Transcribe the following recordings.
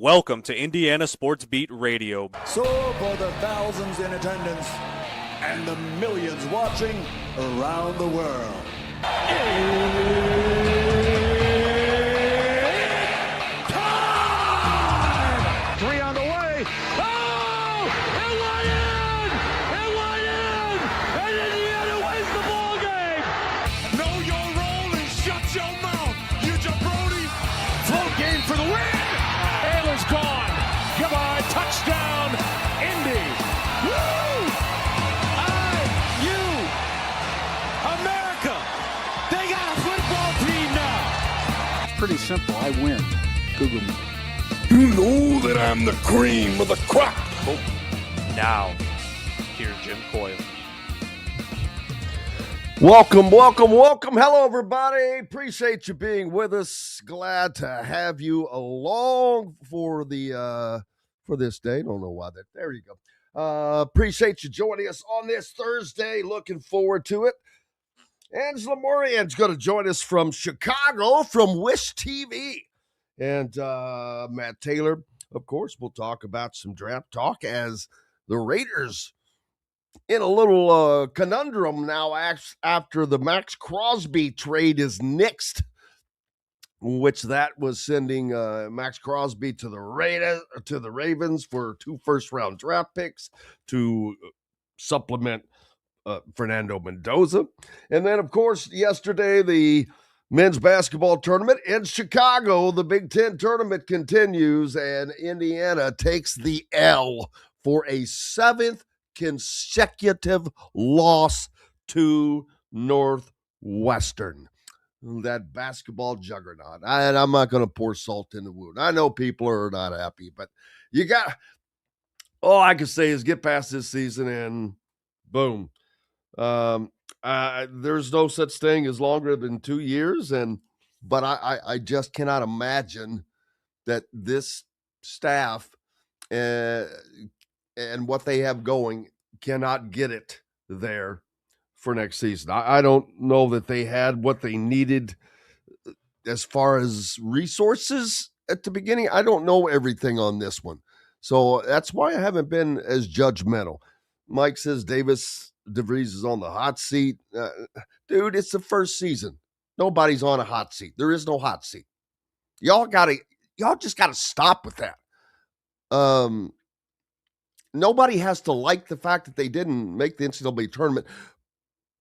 Welcome to Indiana Sports Beat Radio. So for the thousands in attendance and the millions watching around the world. Time! Three on the way. Oh! It went in! It went in! And Indiana wins the ball game! Know your role and shut your mouth, you jabroni! Float game for the win! Ayler's gone. Come on, touchdown, Indy! Woo! IU! America! They got a football team now! It's pretty simple. I win. Google me. You know that I'm the cream of the crop! Now, here's Jim Coyle. Welcome. Hello, everybody. Appreciate you being with us. Glad to have you along for this day. Don't know why that. There you go. Appreciate you joining us on this Thursday. Looking forward to it. Angela Morian's going to join us from Chicago from Wish TV. And Matt Taylor, of course, we'll talk about some draft talk as the Raiders in a little conundrum now after the Max Crosby trade is nixed, which that was sending Max Crosby to the Ravens for 2 first-round draft picks to supplement Fernando Mendoza. And then, of course, yesterday, the men's basketball tournament in Chicago, the Big Ten tournament continues, and Indiana takes the L for a 7th consecutive loss to Northwestern, that basketball juggernaut. And I'm not going to pour salt in the wound. I know people are not happy, but all I can say is get past this season and boom. There's no such thing as longer than 2 years, but I just cannot imagine that this staff and what they have going cannot get it there for next season. I don't know that they had what they needed as far as resources at the beginning. I don't know everything on this one. So that's why I haven't been as judgmental. Mike says Davis DeVries is on the hot seat. Dude, it's the first season. Nobody's on a hot seat. There is no hot seat. Y'all just got to stop with that. Nobody has to like the fact that they didn't make the NCAA tournament,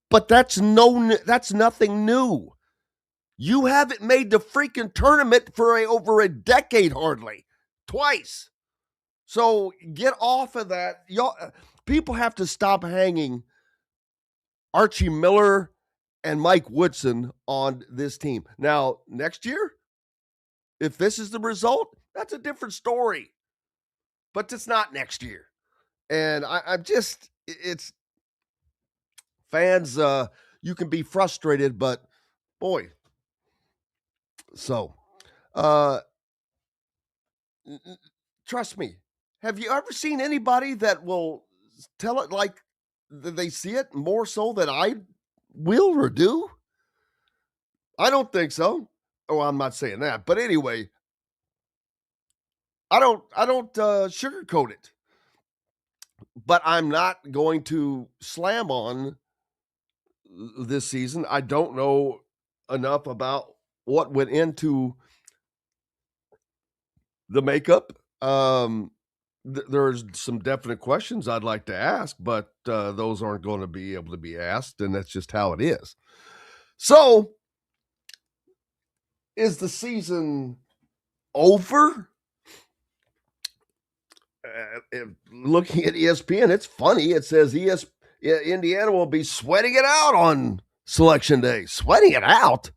but that's nothing new. You haven't made the freaking tournament for over a decade, hardly twice. So get off of that. Y'all, people have to stop hanging Archie Miller and Mike Woodson on this team. Now, next year, if this is the result, that's a different story. But it's not next year. And it's fans, you can be frustrated, but boy. So, trust me, have you ever seen anybody that will tell it like they see it more so than I will or do? I don't think so. Oh, I'm not saying that. But anyway, I don't sugarcoat it. But I'm not going to slam on this season. I don't know enough about what went into the makeup. There's some definite questions I'd like to ask, but those aren't going to be able to be asked, and that's just how it is. So, is the season over? Looking at ESPN, it's funny. It says Indiana will be sweating it out on selection day. Sweating it out?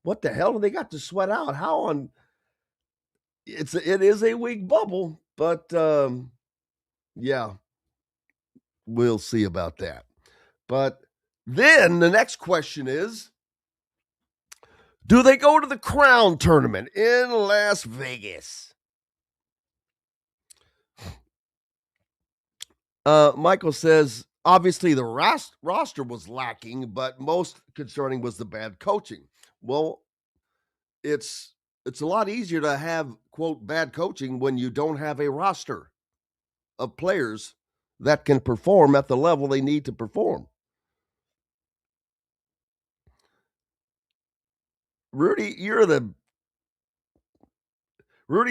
What the hell do they got to sweat out? How on? It is a weak bubble, but yeah, we'll see about that. But then the next question is, do they go to the Crown Tournament in Las Vegas? Michael says, obviously the roster was lacking, but most concerning was the bad coaching. Well, it's it's a lot easier to have, quote, bad coaching when you don't have a roster of players that can perform at the level they need to perform. Rudy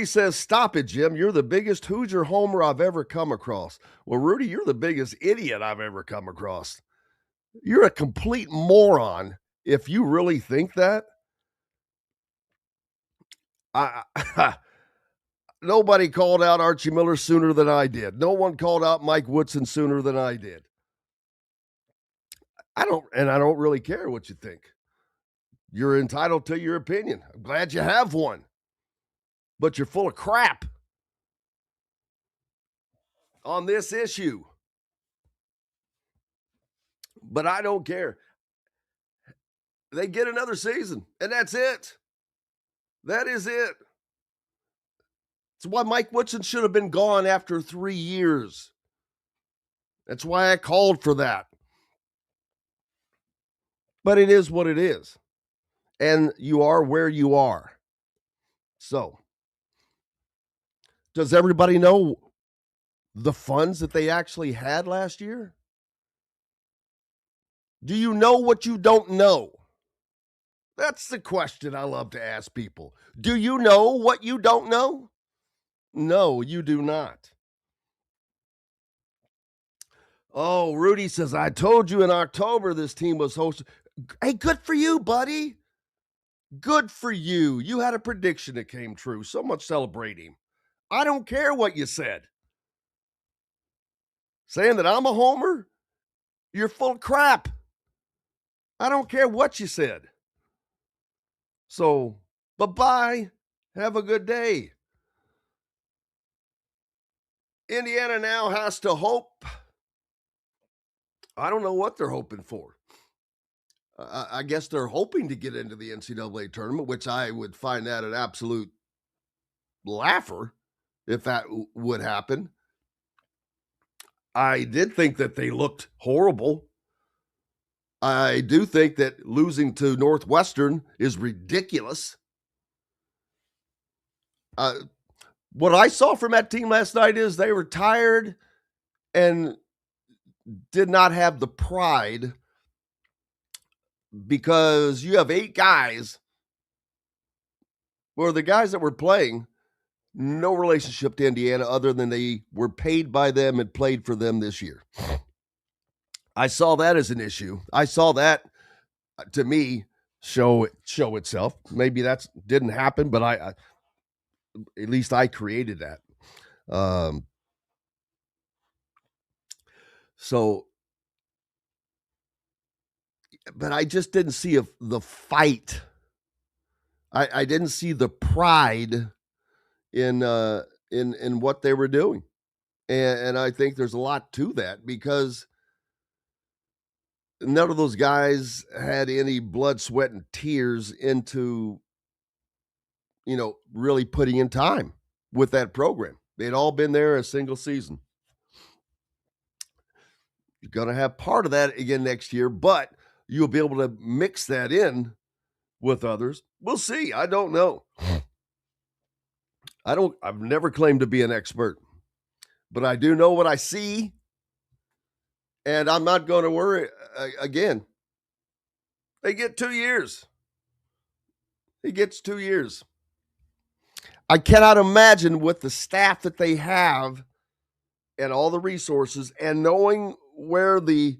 says, stop it, Jim. You're the biggest Hoosier homer I've ever come across. Well, Rudy, you're the biggest idiot I've ever come across. You're a complete moron if you really think that. Nobody called out Archie Miller sooner than I did. No one called out Mike Woodson sooner than I did. I don't really care what you think. You're entitled to your opinion. I'm glad you have one. But you're full of crap on this issue. But I don't care. They get another season, and that's it. That is it. That's why Mike Woodson should have been gone after 3 years. That's why I called for that. But it is what it is. And you are where you are. So, does everybody know the funds that they actually had last year? Do you know what you don't know? That's the question I love to ask people. Do you know what you don't know? No, you do not. Oh, Rudy says, I told you in October this team was hosted. Hey, good for you, buddy. Good for you. You had a prediction that came true. So much celebrating. I don't care what you said. Saying that I'm a homer? You're full of crap. I don't care what you said. So, bye-bye. Have a good day. Indiana now has to hope. I don't know what they're hoping for. I guess they're hoping to get into the NCAA tournament, which I would find that an absolute laugher if that would happen. I did think that they looked horrible. I do think that losing to Northwestern is ridiculous. What I saw from that team last night is they were tired and did not have the pride, because you have 8 guys where the guys that were playing, no relationship to Indiana other than they were paid by them and played for them this year. I saw that as an issue. I saw that, to me, show itself. Maybe that didn't happen, but I at least I created that. But I just didn't see the fight. I didn't see the pride in what they were doing, and I think there's a lot to that, because none of those guys had any blood, sweat, and tears into, really putting in time with that program. They'd all been there a single season. You're going to have part of that again next year, but you'll be able to mix that in with others. We'll see. I don't know. I've never claimed to be an expert, but I do know what I see, and I'm not going to worry again. They get 2 years. He gets 2 years. I cannot imagine with the staff that they have and all the resources, and knowing where the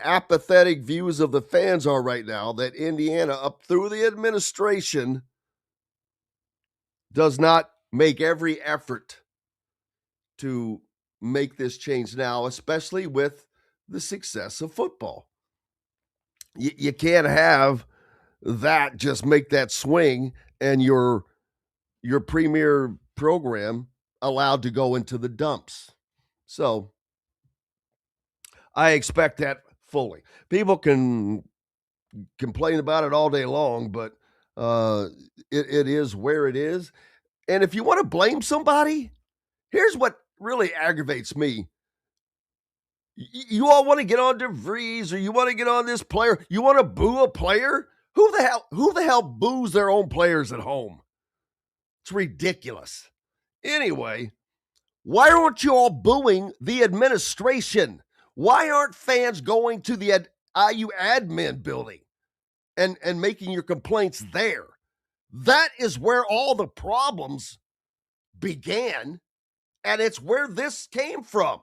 apathetic views of the fans are right now, that Indiana, up through the administration, does not make every effort to make this change now, especially with the success of football. You can't have that just make that swing and your premier program allowed to go into the dumps. So I expect that fully. People can complain about it all day long, but it is where it is. And if you want to blame somebody, here's what really aggravates me. You all want to get on DeVries, or you want to get on this player. You want to boo a player? Who the hell boos their own players at home? It's ridiculous. Anyway, why aren't you all booing the administration? Why aren't fans going to the IU admin building and making your complaints there? That is where all the problems began, and it's where this came from.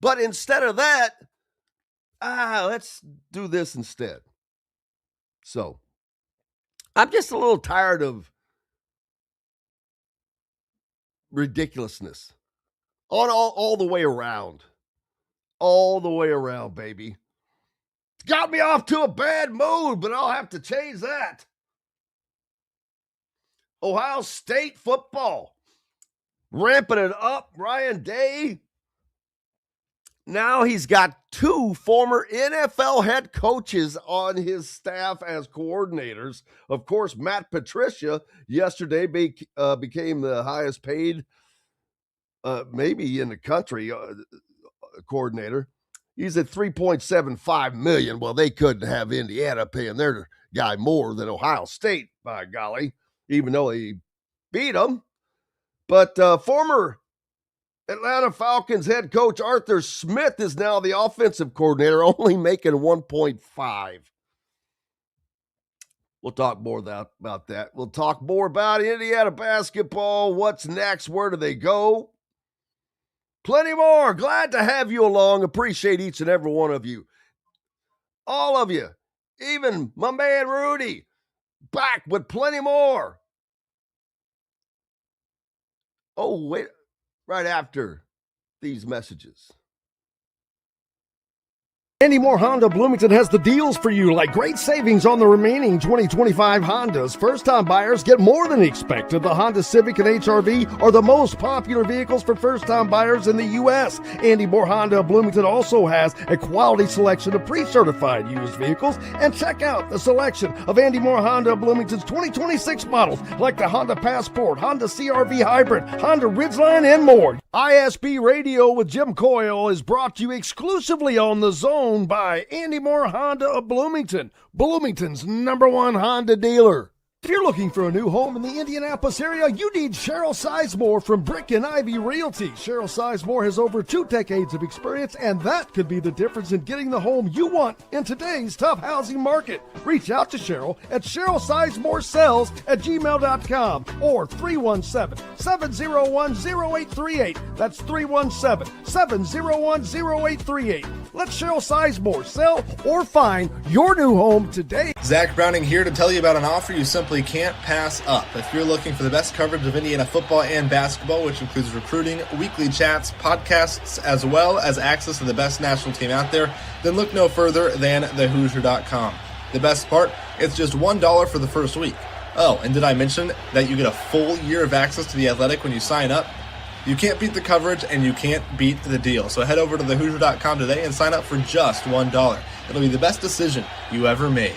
But instead of that, let's do this instead. So, I'm just a little tired of ridiculousness on all the way around. All the way around, baby. It's got me off to a bad mood, but I'll have to change that. Ohio State football. Ramping it up. Ryan Day. Now he's got 2 former NFL head coaches on his staff as coordinators. Of course, Matt Patricia yesterday became the highest paid, maybe in the country, coordinator. He's at $3.75 million. Well, they couldn't have Indiana paying their guy more than Ohio State, by golly, even though he beat them. But former Atlanta Falcons head coach Arthur Smith is now the offensive coordinator, only making 1.5. We'll talk more about that. We'll talk more about Indiana basketball. What's next? Where do they go? Plenty more. Glad to have you along. Appreciate each and every one of you. All of you. Even my man Rudy. Back with plenty more. Oh, wait. Right after these messages. Andy Moore Honda Bloomington has the deals for you, like great savings on the remaining 2025 Hondas. First-time buyers get more than expected. The Honda Civic and HR-V are the most popular vehicles for first-time buyers in the U.S. Andy Moore Honda Bloomington also has a quality selection of pre-certified used vehicles. And check out the selection of Andy Moore Honda Bloomington's 2026 models, like the Honda Passport, Honda CR-V Hybrid, Honda Ridgeline, and more. ISB Radio with Jim Coyle is brought to you exclusively on The Zone by Andy Moore Honda of Bloomington, Bloomington's #1 Honda dealer. If you're looking for a new home in the Indianapolis area, you need Cheryl Sizemore from Brick and Ivy Realty. Cheryl Sizemore has over 2 decades of experience, and that could be the difference in getting the home you want in today's tough housing market. Reach out to Cheryl at CherylSizemore@gmail.com or 317-701-0838. That's 317-701-0838. Let Cheryl Sizemore sell or find your new home today. Zach Browning here to tell you about an offer you simply can't pass up. If you're looking for the best coverage of Indiana football and basketball, which includes recruiting, weekly chats, podcasts, as well as access to the best national team out there, then look no further than thehoosier.com. The best part, it's just $1 for the first week. Oh, and did I mention that you get a full year of access to The Athletic when you sign up? You can't beat the coverage, and you can't beat the deal. So head over to thehoosier.com today and sign up for just $1. It'll be the best decision you ever made.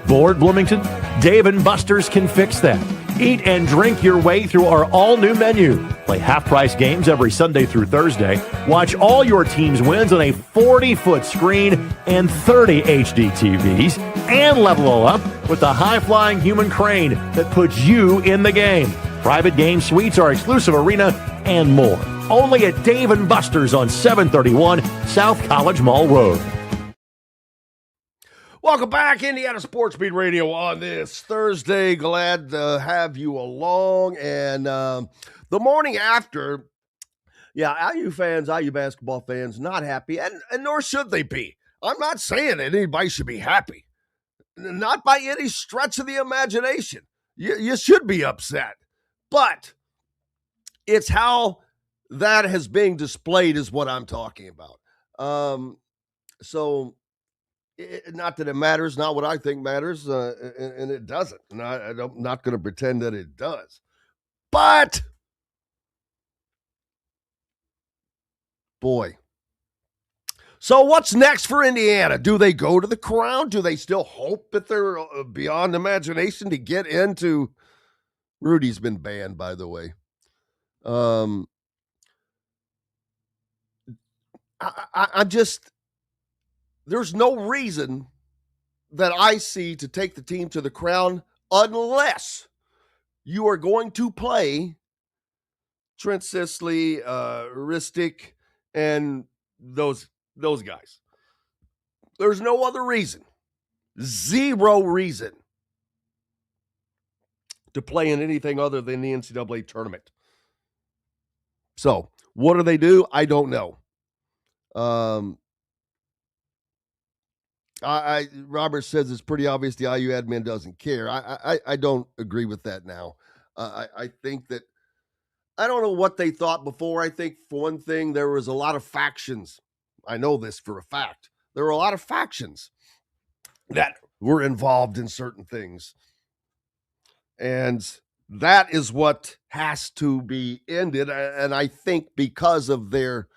Bored, Bloomington? Dave & Buster's can fix that. Eat and drink your way through our all-new menu. Play half-price games every Sunday through Thursday. Watch all your team's wins on a 40-foot screen and 30 HD TVs. And level all up with the high-flying human crane that puts you in the game. Private game suites, our exclusive arena, and more. Only at Dave & Buster's on 731 South College Mall Road. Welcome back, Indiana Sports Beat Radio on this Thursday. Glad to have you along. And the morning after, IU fans, IU basketball fans, not happy, and nor should they be. I'm not saying that anybody should be happy. Not by any stretch of the imagination. You should be upset. But it's how that has been displayed is what I'm talking about. Not that it matters, not what I think matters, and it doesn't. And I'm not going to pretend that it does. But, boy. So what's next for Indiana? Do they go to the Crown? Do they still hope that they're beyond imagination to get into? Rudy's been banned, by the way. I'm just, there's no reason that I see to take the team to the crown unless you are going to play Trent Sisley, Ristic, and those guys. There's no other reason, zero reason to play in anything other than the NCAA tournament. So, what do they do? I don't know. Robert says it's pretty obvious the IU admin doesn't care. I don't agree with that now. I think that I don't know what they thought before. I think for one thing, there was a lot of factions. I know this for a fact. There were a lot of factions that were involved in certain things. And that is what has to be ended. And I think because of their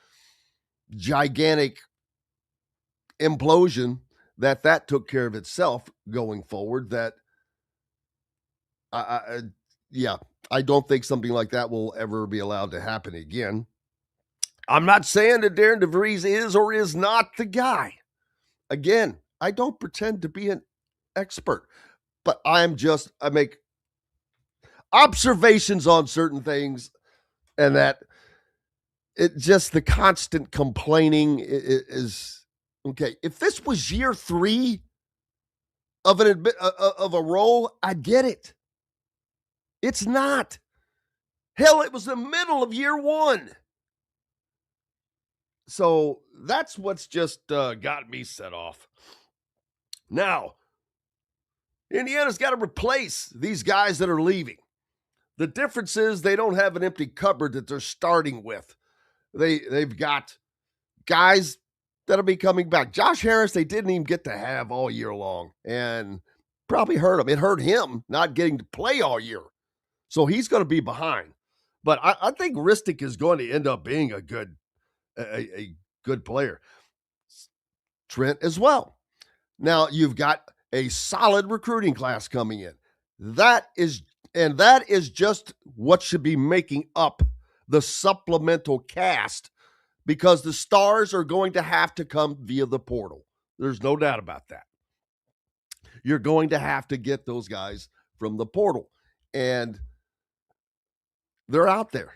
gigantic implosion, that took care of itself going forward. That, I don't think something like that will ever be allowed to happen again. I'm not saying that Darren DeVries is or is not the guy. Again, I don't pretend to be an expert, but I make observations on certain things, and that it just the constant complaining is okay. If this was year 3 of a role, I'd get it. It's not. Hell, it was the middle of year 1. So that's what's just got me set off. Now, Indiana's got to replace these guys that are leaving. The difference is they don't have an empty cupboard that they're starting with. They've got guys that'll be coming back. Josh Harris, they didn't even get to have all year long, and probably hurt him. It hurt him not getting to play all year. So he's going to be behind. But I think Ristic is going to end up being a good player. Trent as well. Now you've got a solid recruiting class coming in. That is just what should be making up the supplemental cast, because the stars are going to have to come via the portal. There's no doubt about that. You're going to have to get those guys from the portal, and they're out there.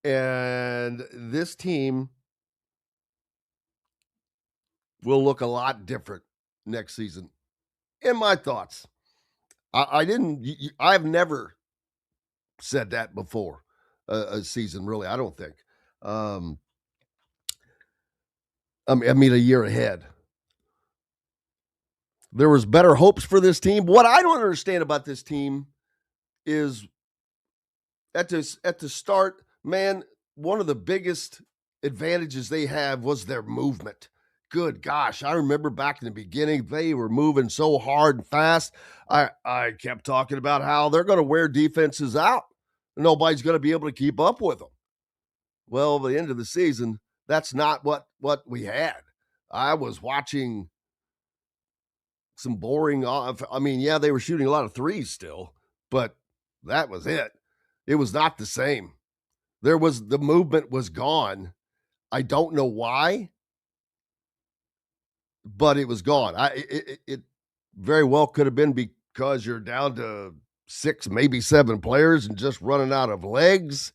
And this team will look a lot different next season, in my thoughts. I've never said that before a season, really. I don't think. I mean, a year ahead. There was better hopes for this team. What I don't understand about this team is at the start, man, one of the biggest advantages they have was their movement. Good gosh, I remember back in the beginning, they were moving so hard and fast. I kept talking about how they're going to wear defenses out. Nobody's going to be able to keep up with them. Well, at the end of the season, that's not what we had. I was watching some boring off. I mean, yeah, they were shooting a lot of threes still, but that was it. It was not the same. The movement was gone. I don't know why, but it was gone. It very well could have been because you're down to 6, maybe 7 players and just running out of legs.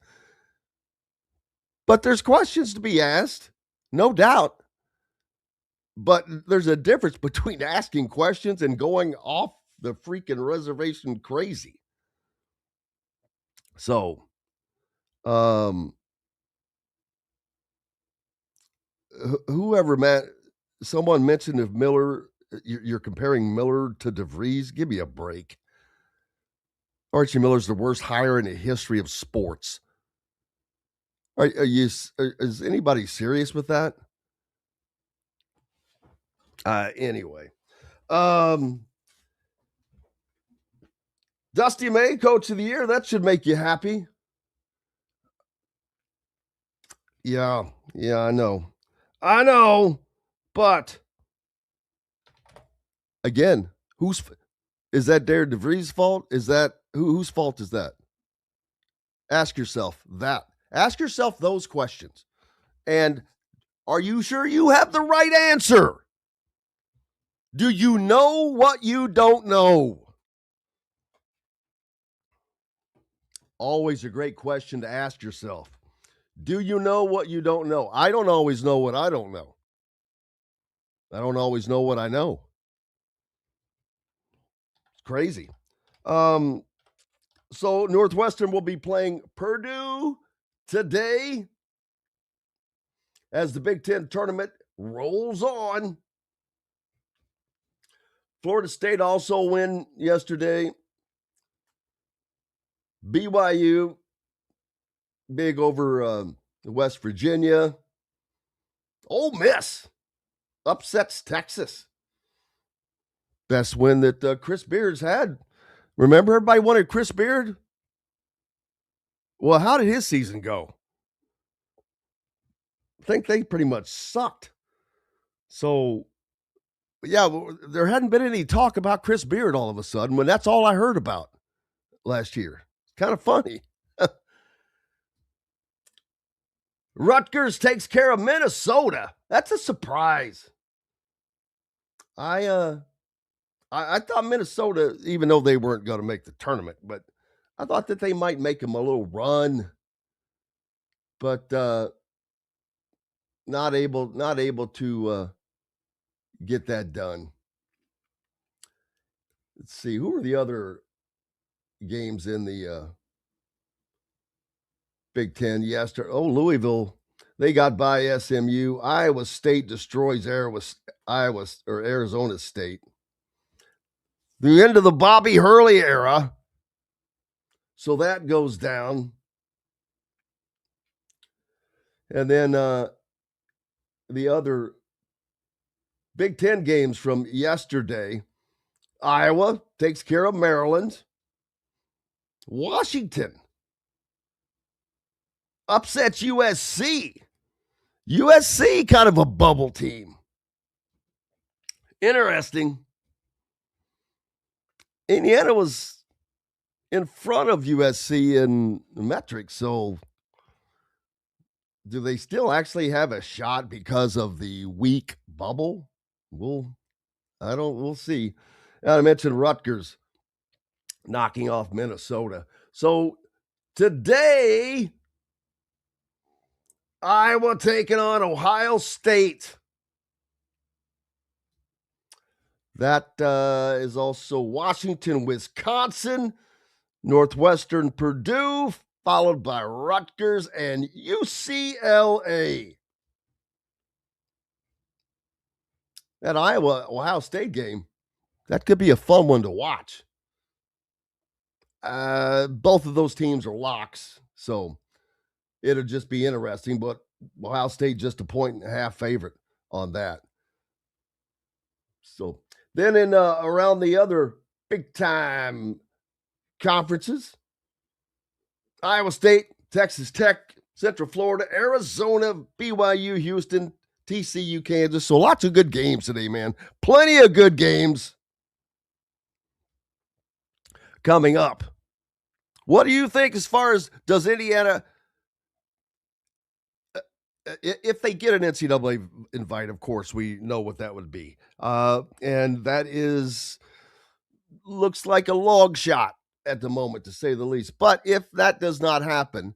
But there's questions to be asked, no doubt. But there's a difference between asking questions and going off the freaking reservation crazy. So, someone mentioned if Miller, you're comparing Miller to DeVries. Give me a break. Archie Miller's the worst hire in the history of sports. Is anybody serious with that? Anyway, Dusty May, Coach of the Year. That should make you happy. Yeah, I know. But again, is that Darren DeVries' fault? Is that whose fault is that? Ask yourself that. Ask yourself those questions. And are you sure you have the right answer? Do you know what you don't know? Always a great question to ask yourself. Do you know what you don't know? I don't always know what I don't know. I don't always know what I know. It's crazy. So Northwestern will be playing Purdue today as the Big Ten tournament rolls on. Florida State also win yesterday. BYU, big over West Virginia. Ole Miss upsets Texas. Best win that Chris Beard's had. Remember, everybody wanted Chris Beard? Well, how did his season go? I think they pretty much sucked. So, yeah, there hadn't been any talk about Chris Beard all of a sudden when that's all I heard about last year. Kind of funny. Rutgers takes care of Minnesota. That's a surprise. I thought Minnesota, even though they weren't going to make the tournament, but I thought that they might make them a little run. But not able to get that done. Let's see, who are the other games in the Big Ten yesterday? Oh, Louisville, they got by SMU. Iowa State destroys Arizona State. The end of the Bobby Hurley era. So that goes down. And then the other Big Ten games from yesterday. Iowa takes care of Maryland. Washington upsets USC. USC, kind of a bubble team. Interesting. Indiana was in front of USC in the metrics, so do they still actually have a shot because of the weak bubble? We'll see. I mentioned Rutgers knocking off Minnesota. So today, Iowa taking on Ohio State. That is also Washington, Wisconsin, Northwestern, Purdue, followed by Rutgers and UCLA. That Iowa-Ohio State game, that could be a fun one to watch. Both of those teams are locks, so it'll just be interesting, but Ohio State just a 1.5 favorite on that. So then in around the other big-time conferences, Iowa State, Texas Tech, Central Florida, Arizona, BYU, Houston, TCU, Kansas. So lots of good games today, man. Plenty of good games coming up. What do you think as far as does Indiana, if they get an NCAA invite, of course, we know what that would be. And that looks like a long shot at the moment, to say the least. But if that does not happen,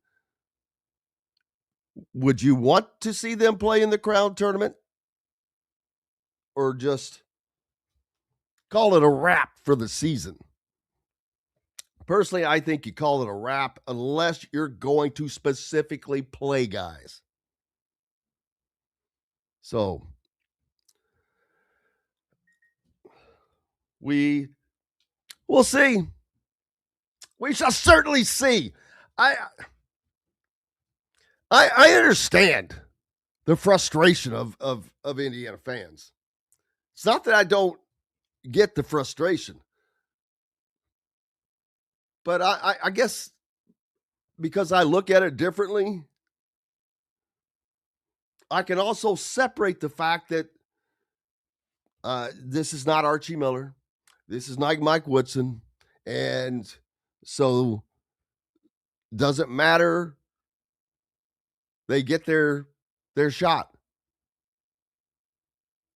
would you want to see them play in the Crown Tournament? Or just call it a wrap for the season? Personally, I think you call it a wrap unless you're going to specifically play guys. So we'll see. We shall certainly see. I understand the frustration of Indiana fans. It's not that I don't get the frustration, but I guess because I look at it differently, I can also separate the fact that this is not Archie Miller. This is not Mike Woodson. And so doesn't matter. They get their shot.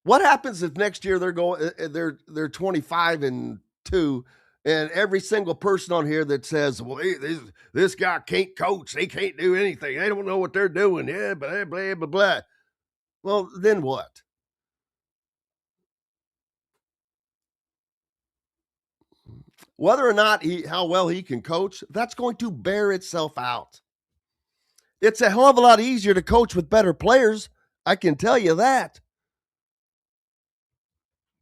What happens if next year they're 25-2, and every single person on here that says, well, this guy can't coach, they can't do anything, they don't know what they're doing, yeah, blah, blah, blah, blah. Well, then what? Whether or not how well he can coach, that's going to bear itself out. It's a hell of a lot easier to coach with better players, I can tell you that.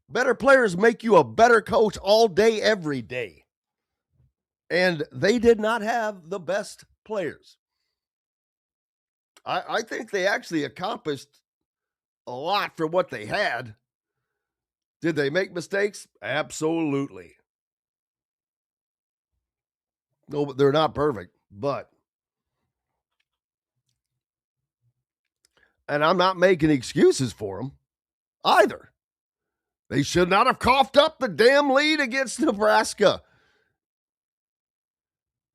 Better players make you a better coach all day, every day. And they did not have the best players. I think they actually accomplished a lot for what they had. Did they make mistakes? Absolutely. No, but they're not perfect, and I'm not making excuses for them either. They should not have coughed up the damn lead against Nebraska.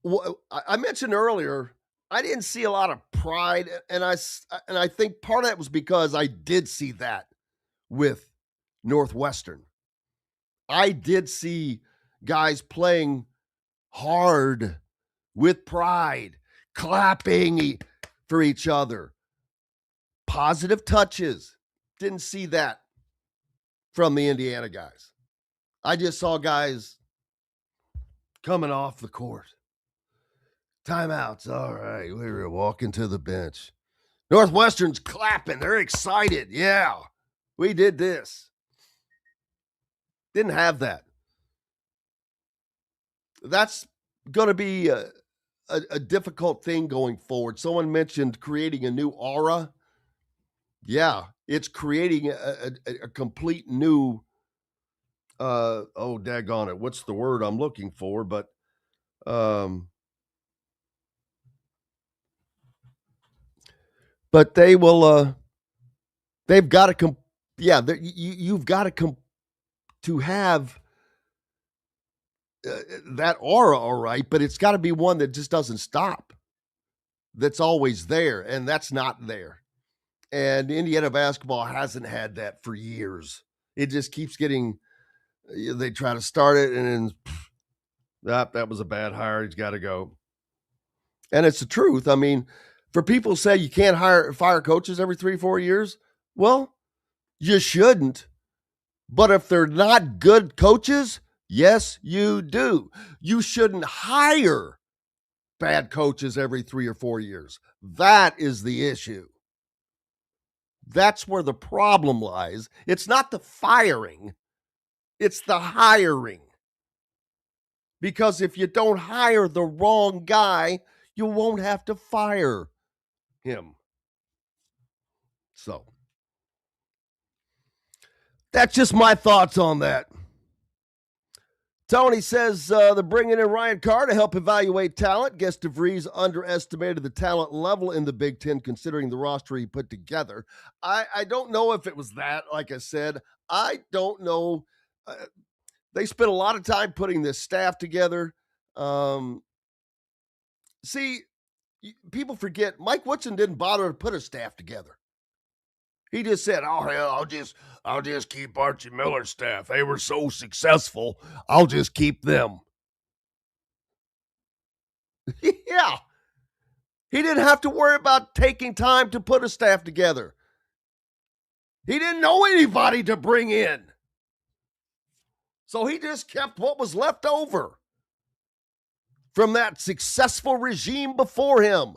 I mentioned earlier, I didn't see a lot of pride, and I think part of that was because I did see that with Northwestern. I did see guys playing hard with pride, clapping for each other, positive touches. Didn't see that from the Indiana guys. I just saw guys coming off the court. Timeouts. All right, we're walking to the bench. Northwestern's clapping. They're excited. Yeah, we did this. Didn't have that. That's going to be a difficult thing going forward. Someone mentioned creating a new aura. Yeah, it's creating a complete new, daggone it. What's the word I'm looking for? But they will, they've got to, you've got to have that aura, all right, but it's got to be one that just doesn't stop. That's always there, and that's not there. And Indiana basketball hasn't had that for years. It just keeps getting, they try to start it, and then that was a bad hire. He's got to go. And it's the truth. I mean, for people who say you can't fire coaches every 3-4 years, well, you shouldn't. But if they're not good coaches, yes, you do. You shouldn't hire bad coaches every 3 or 4 years. That is the issue. That's where the problem lies. It's not the firing, it's the hiring. Because if you don't hire the wrong guy, you won't have to fire him. So, that's just my thoughts on that. Tony says they're bringing in Ryan Carr to help evaluate talent. Guess DeVries underestimated the talent level in the Big Ten considering the roster he put together. I don't know if it was that. Like I said, I don't know. They spent a lot of time putting this staff together. See, people forget Mike Woodson didn't bother to put a staff together. He just said, "Oh hell, I'll just keep Archie Miller's staff. They were so successful. I'll just keep them." Yeah. He didn't have to worry about taking time to put a staff together. He didn't know anybody to bring in. So he just kept what was left over from that successful regime before him.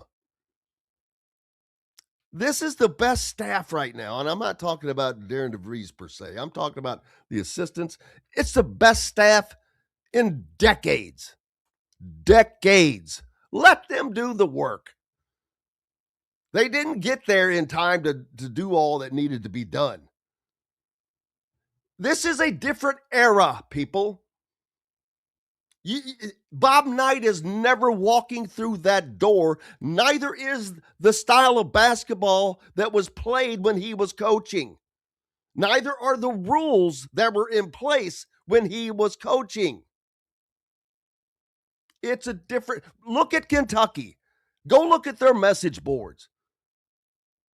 This is the best staff right now, and I'm not talking about Darren DeVries per se. I'm talking about the assistants. It's the best staff in decades. Decades. Let them do the work. They didn't get there in time to do all that needed to be done. This is a different era, people. Bob Knight is never walking through that door. Neither is the style of basketball that was played when he was coaching. Neither are the rules that were in place when he was coaching. It's a different... Look at Kentucky. Go look at their message boards.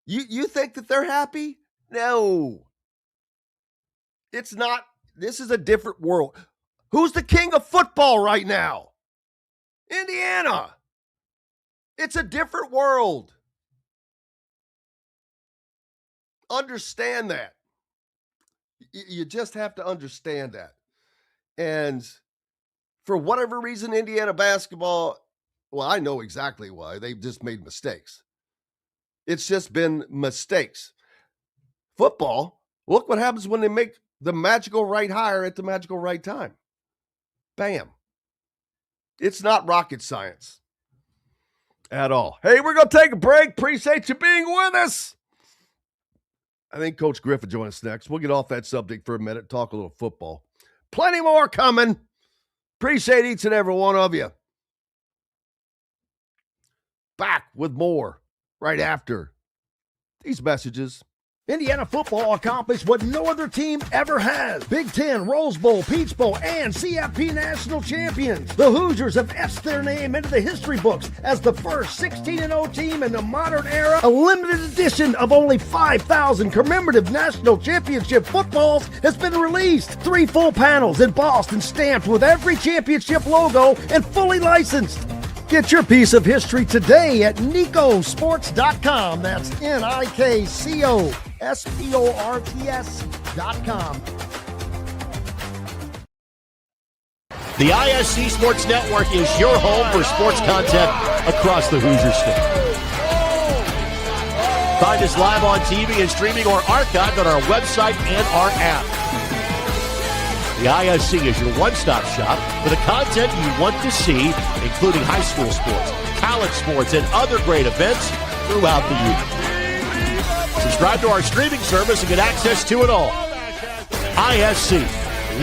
You think that they're happy? No. It's not. This is a different world. Who's the king of football right now? Indiana. It's a different world. Understand that. You just have to understand that. And for whatever reason, Indiana basketball, well, I know exactly why. They've just made mistakes. It's just been mistakes. Football, look what happens when they make the magical right hire at the magical right time. Bam. It's not rocket science at all. Hey, we're going to take a break. Appreciate you being with us. I think Coach Griff will join us next. We'll get off that subject for a minute, talk a little football. Plenty more coming. Appreciate each and every one of you. Back with more right after these messages. Indiana football accomplished what no other team ever has. Big Ten, Rose Bowl, Peach Bowl, and CFP national champions. The Hoosiers have etched their name into the history books as the first 16-0 team in the modern era. A limited edition of only 5,000 commemorative national championship footballs has been released. 3 full panels embossed and stamped with every championship logo and fully licensed. Get your piece of history today at NICOsports.com. That's NIKCOSPORTS.com. The ISC Sports Network is your home for sports content across the Hoosier State. Find us live on TV and streaming or archived on our website and our app. The ISC is your one-stop shop for the content you want to see, including high school sports, college sports, and other great events throughout the year. Subscribe to our streaming service and get access to it all. ISC.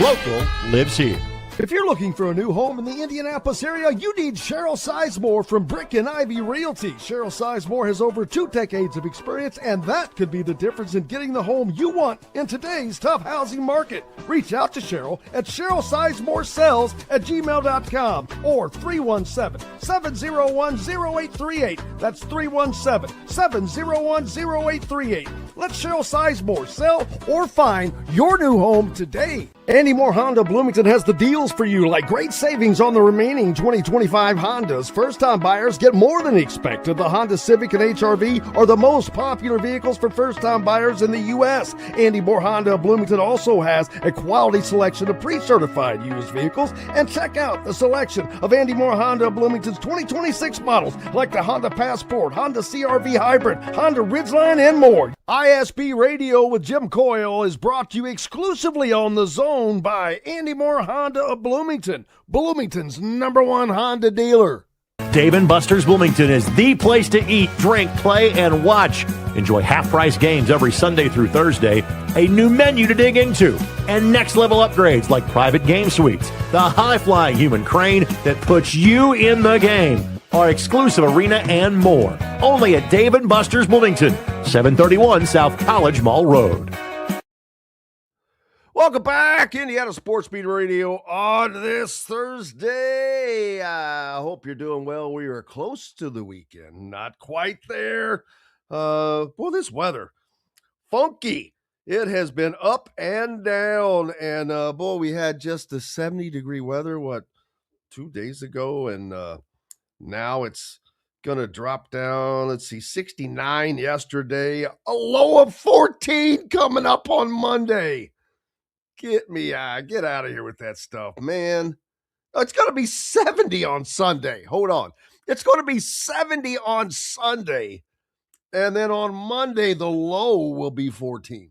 Local lives here. If you're looking for a new home in the Indianapolis area, you need Cheryl Sizemore from Brick and Ivy Realty. Cheryl Sizemore has over 2 decades of experience, and that could be the difference in getting the home you want in today's tough housing market. Reach out to Cheryl at CherylSizemore@gmail.com or 317-701-0838. That's 317-701-0838. Let Cheryl Sizemore sell or find your new home today. Andy Moore Honda Bloomington has the deals for you, like great savings on the remaining 2025 Hondas. First-time buyers get more than expected. The Honda Civic and HR-V are the most popular vehicles for first-time buyers in the U.S. Andy Moore Honda Bloomington also has a quality selection of pre-certified used vehicles. And check out the selection of Andy Moore Honda Bloomington's 2026 models, like the Honda Passport, Honda CR-V Hybrid, Honda Ridgeline, and more. ISB Radio with Jim Coyle is brought to you exclusively on The Zone by Andy Moore Honda of Bloomington, Bloomington's #1 Honda dealer. Dave & Buster's Bloomington is the place to eat, drink, play, and watch. Enjoy half-price games every Sunday through Thursday, a new menu to dig into, and next-level upgrades like private game suites, the high-flying human crane that puts you in the game, our exclusive arena, and more. Only at Dave & Buster's Bloomington, 731 South College Mall Road. Welcome back, Indiana Sports Beat Radio on this Thursday. I hope you're doing well. We are close to the weekend. Not quite there. Boy, this weather, funky. It has been up and down. And, boy, we had just the 70-degree weather, 2 days ago? And now it's going to drop down. Let's see, 69 yesterday. A low of 14 coming up on Monday. Get out of here with that stuff, man. It's going to be 70 on Sunday. Hold on. It's going to be 70 on Sunday. And then on Monday, the low will be 14.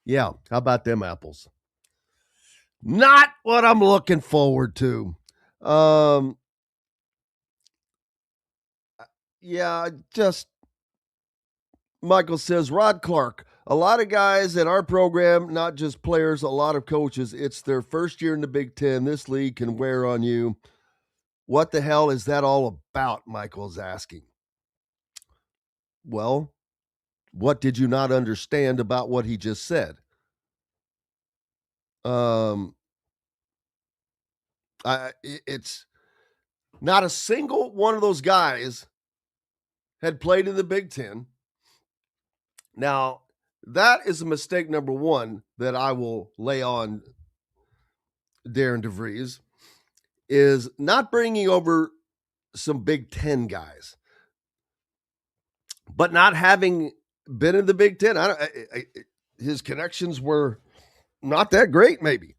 Yeah, how about them apples? Not what I'm looking forward to. Michael says, Rod Clark, a lot of guys in our program, not just players, a lot of coaches, it's their first year in the Big Ten. This league can wear on you. What the hell is that all about? Michael's asking. Well, what did you not understand about what he just said? It's not a single one of those guys had played in the Big Ten. Now, That is a mistake number one that I will lay on Darren DeVries, is not bringing over some Big Ten guys, but not having been in the Big Ten. His connections were not that great, maybe.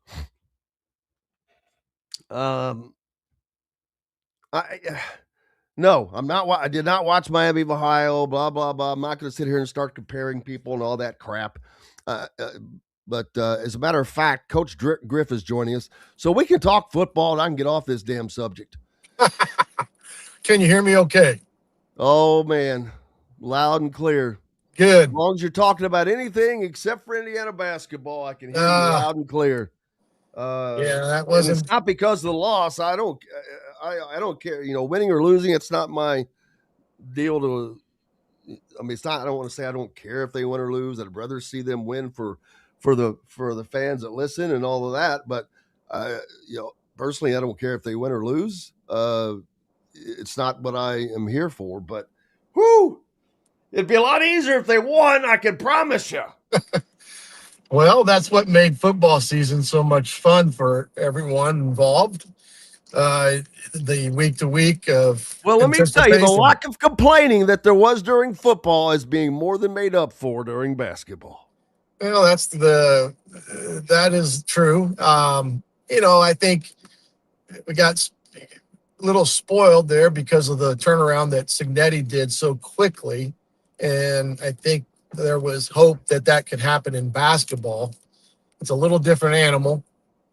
No, I'm not. I did not watch Miami of Ohio. Blah blah blah. I'm not going to sit here and start comparing people and all that crap. But as a matter of fact, Coach Griff is joining us, so we can talk football and I can get off this damn subject. Can you hear me okay? Oh, man. Loud and clear. Good. As long as you're talking about anything except for Indiana basketball, I can hear you loud and clear. Yeah, that wasn't. It's not because of the loss. I don't care. Winning or losing, it's not my deal to. I mean, it's not. I don't want to say I don't care if they win or lose. I'd rather see them win for the fans that listen and all of that. But personally, I don't care if they win or lose. It's not what I am here for. But it'd be a lot easier if they won. I can promise you. Well, that's what made football season so much fun for everyone involved. The week to week of let me tell you, the lack of complaining that there was during football is being more than made up for during basketball. Well, that is true. I think we got a little spoiled there because of the turnaround that Cignetti did so quickly, and I think there was hope that could happen in basketball. It's a little different animal.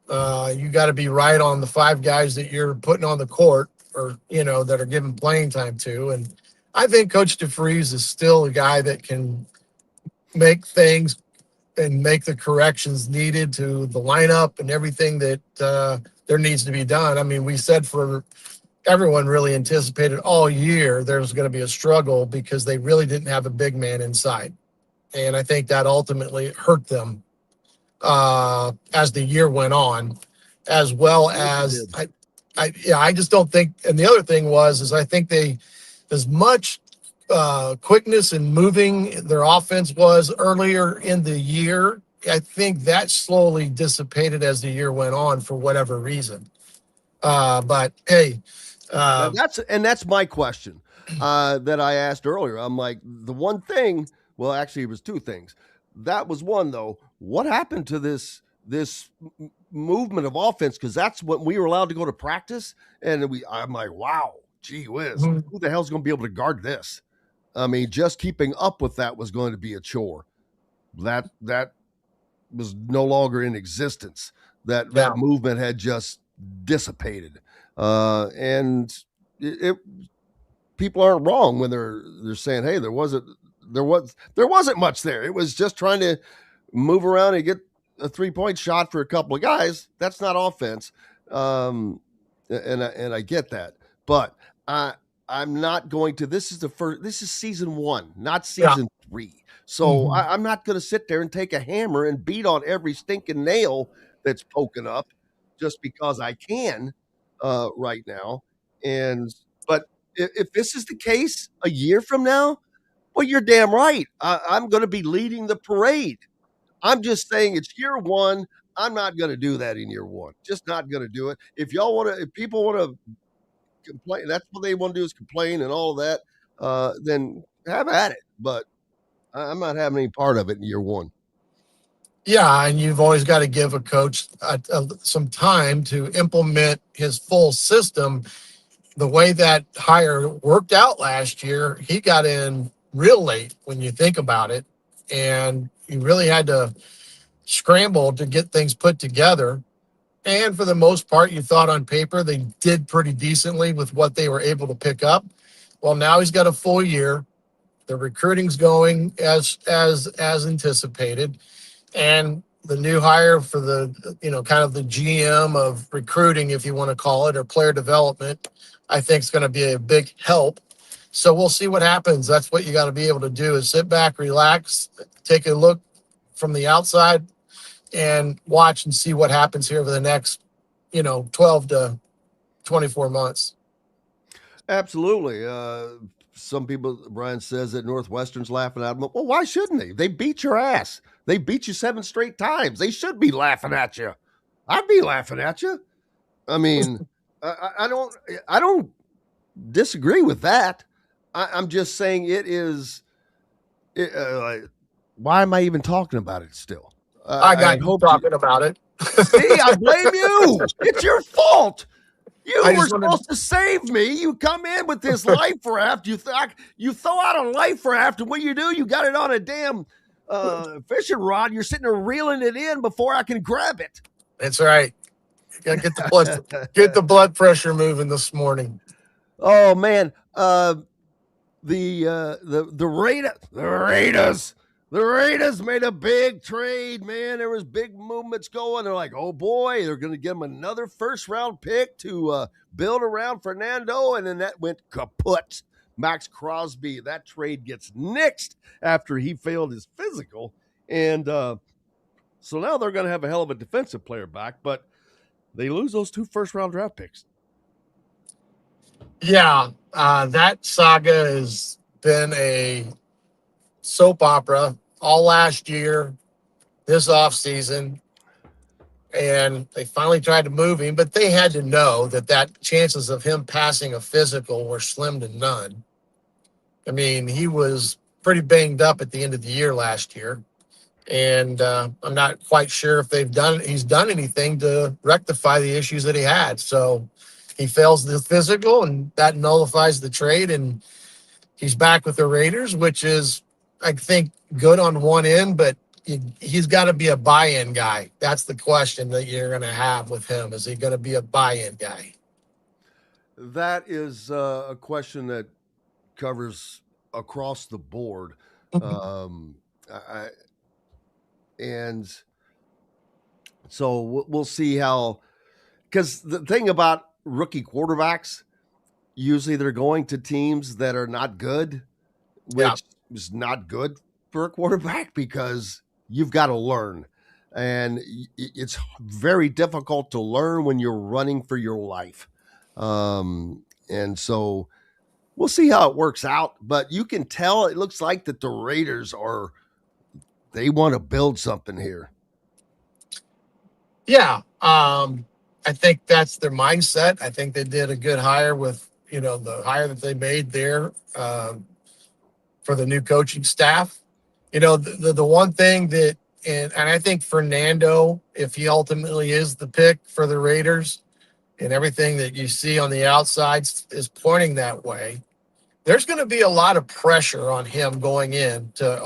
You got to be right on the 5 guys that you're putting on the court, or that are given playing time to. And I think Coach DeVries is still a guy that can make things and make the corrections needed to the lineup and everything that there needs to be done. I mean, we said everyone really anticipated all year there was going to be a struggle because they really didn't have a big man inside. And I think that ultimately hurt them as the year went on, as well as I just don't think. And the other thing is I think they, as much quickness and moving their offense was earlier in the year, I think that slowly dissipated as the year went on for whatever reason. But hey, that's my question that I asked earlier. I'm like, the one thing. Well, actually, it was 2 things. That was one, though. What happened to this movement of offense? Because that's when we were allowed to go to practice, and I'm like, wow, gee whiz, who the hell's going to be able to guard this? I mean, just keeping up with that was going to be a chore. That was no longer in existence. That movement had just dissipated, and people aren't wrong when they're saying, hey, there wasn't much there. It was just trying to move around and get a 3-point shot for a couple of guys. That's not offense. And I get that, but I'm not going to, this is season 1, not season 3. So I'm not going to sit there and take a hammer and beat on every stinking nail that's poking up just because I can right now. But if this is the case a year from now, well, you're damn right. I'm going to be leading the parade. I'm just saying it's year 1. I'm not going to do that in year 1. Just not going to do it. If people want to complain, that's what they want to do is complain and all of that, then have at it. But I'm not having any part of it in year 1. Yeah, and you've always got to give a coach some time to implement his full system. The way that hire worked out last year, he got in real late when you think about it, and you really had to scramble to get things put together. And for the most part, you thought on paper they did pretty decently with what they were able to pick up. Well, now he's got a full year. The recruiting's going as anticipated, and the new hire for the kind of the GM of recruiting, if you want to call it, or player development, I think is going to be a big help. So we'll see what happens. That's what you got to be able to do, is sit back, relax, take a look from the outside, and watch and see what happens here over the next 12 to 24 months. Absolutely. some people, Brian says that Northwestern's laughing at them. Well, why shouldn't they? They beat your ass. They beat you 7 straight times. They should be laughing at you. I'd be laughing at you. I mean, I don't disagree with that. I'm just saying it is. Why am I even talking about it still? I got you talking about it. See, I blame you. It's your fault. You were supposed to save me. You come in with this life raft. You throw out a life raft, and what you do, you got it on a damn fishing rod. You're sitting there reeling it in before I can grab it. That's right. You gotta get the blood pressure moving this morning. Oh man, the Raiders made a big trade, man. There was big movements going. They're like, oh boy, they're going to give him another first-round pick to build around Fernando, and then that went kaput. Max Crosby, that trade gets nixed after he failed his physical, and so now they're going to have a hell of a defensive player back, but they lose those 2 first-round draft picks. Yeah, that saga has been a soap opera all last year, this offseason, and they finally tried to move him, but they had to know that chances of him passing a physical were slim to none. I mean, he was pretty banged up at the end of the year last year, and I'm not quite sure if he's done anything to rectify the issues that he had. So he fails the physical, and that nullifies the trade, and he's back with the Raiders, which is, I think, good on one end, but he's got to be a buy-in guy. That's the question that you're going to have with him. Is he going to be a buy-in guy? That is a question that covers across the board. And so we'll see how, because the thing about rookie quarterbacks, usually they're going to teams that are not good, which is not good for a quarterback because you've got to learn. And it's very difficult to learn when you're running for your life. And so we'll see how it works out. But you can tell it looks like that the Raiders they want to build something here. Yeah. I think that's their mindset. I think they did a good hire with, the hire that they made there for the new coaching staff. The one thing that, and I think Fernando, if he ultimately is the pick for the Raiders, and everything that you see on the outside is pointing that way, there's going to be a lot of pressure on him going into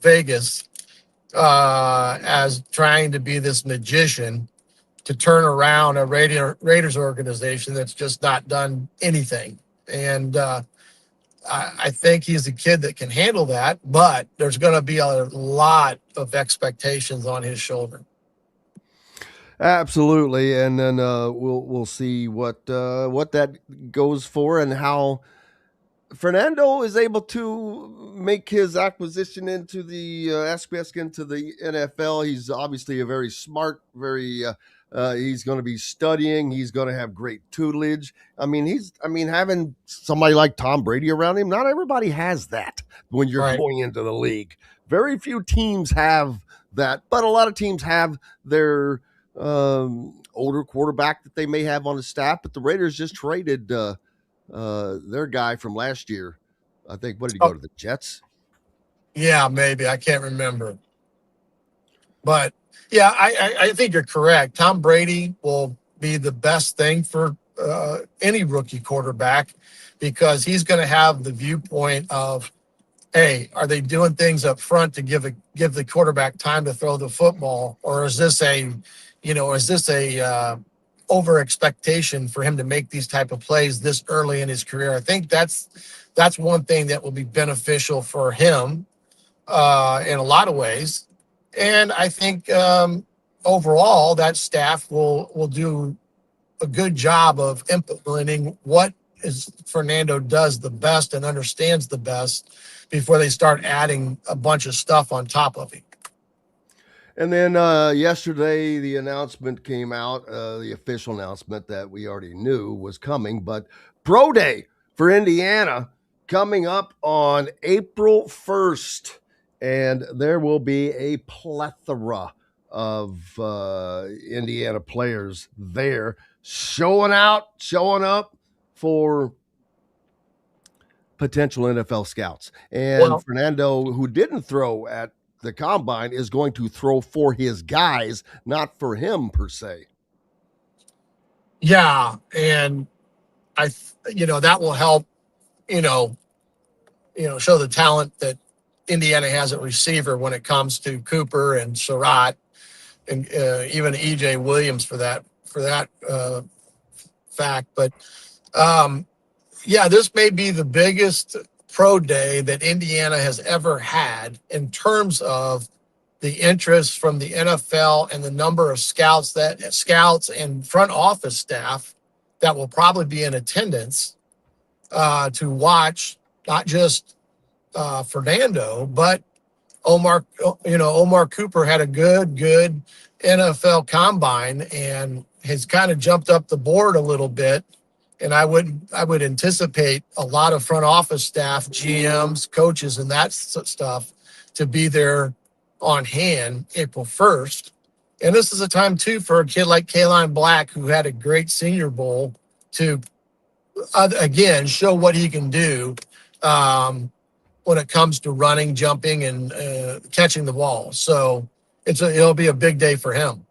Vegas, as trying to be this magician to turn around a Raiders organization that's just not done anything. And I think he's a kid that can handle that, but there's going to be a lot of expectations on his shoulder. Absolutely, and then we'll see what that goes for and how Fernando is able to make his acquisition into the into the NFL. He's obviously a very smart, he's going to be studying. He's going to have great tutelage. Having somebody like Tom Brady around him, not everybody has that when you're going into the league. Very few teams have that, but a lot of teams have their older quarterback that they may have on the staff. But the Raiders just traded their guy from last year. I think, what did he go to, the Jets? Yeah, maybe. I can't remember. But yeah, I think you're correct. Tom Brady will be the best thing for any rookie quarterback because he's going to have the viewpoint of, hey, are they doing things up front to give the quarterback time to throw the football, or is this a over expectation for him to make these type of plays this early in his career? I think that's one thing that will be beneficial for him in a lot of ways. And I think overall that staff will do a good job of implementing what is Fernando does the best and understands the best before they start adding a bunch of stuff on top of it. And then yesterday, the announcement came out, the official announcement that we already knew was coming, but Pro Day for Indiana coming up on April 1st. And there will be a plethora of Indiana players there showing up for potential NFL scouts. And Fernando, who didn't throw at the combine, is going to throw for his guys, not for him per se. Yeah, and that will help, show the talent that Indiana has at receiver when it comes to Cooper and Surratt and even EJ Williams for that fact. But this may be the biggest pro day that Indiana has ever had in terms of the interest from the NFL and the number of scouts and front office staff that will probably be in attendance to watch not just Fernando, but Omar Cooper had a good NFL combine and has kind of jumped up the board a little bit. And I would anticipate a lot of front office staff, GMs, coaches, and that stuff to be there on hand April 1st. And this is a time too for a kid like Kaline Black, who had a great Senior Bowl, to again show what he can do when it comes to running, jumping, and catching the ball. So it'll be a big day for him.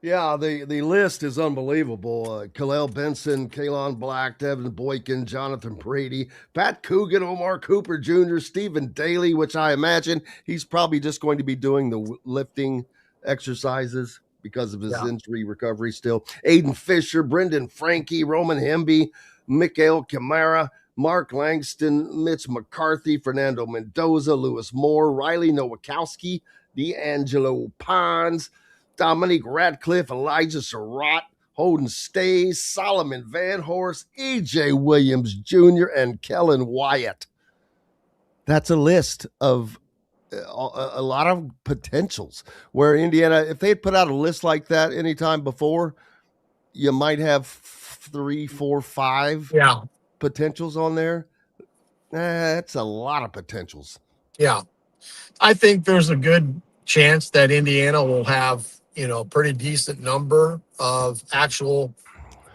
Yeah, the list is unbelievable. Khalil Benson, Kaline Black, Devin Boykin, Jonathan Brady, Pat Coogan, Omar Cooper Jr., Stephen Daly, which I imagine he's probably just going to be doing the lifting exercises because of his injury recovery still. Aiden Fisher, Brendan Frankie, Roman Hemby, Mikael Kamara, Mark Langston, Mitch McCarthy, Fernando Mendoza, Lewis Moore, Riley Nowakowski, D'Angelo Pons, Dominique Radcliffe, Elijah Surratt, Holden Stays, Solomon Van Horst, E.J. Williams Jr., and Kellen Wyatt. That's a list of a lot of potentials where Indiana, if they had put out a list like that anytime before, you might have 3, 4, 5 potentials on there. That's a lot of potentials. Yeah. I think there's a good chance that Indiana will have pretty decent number of actual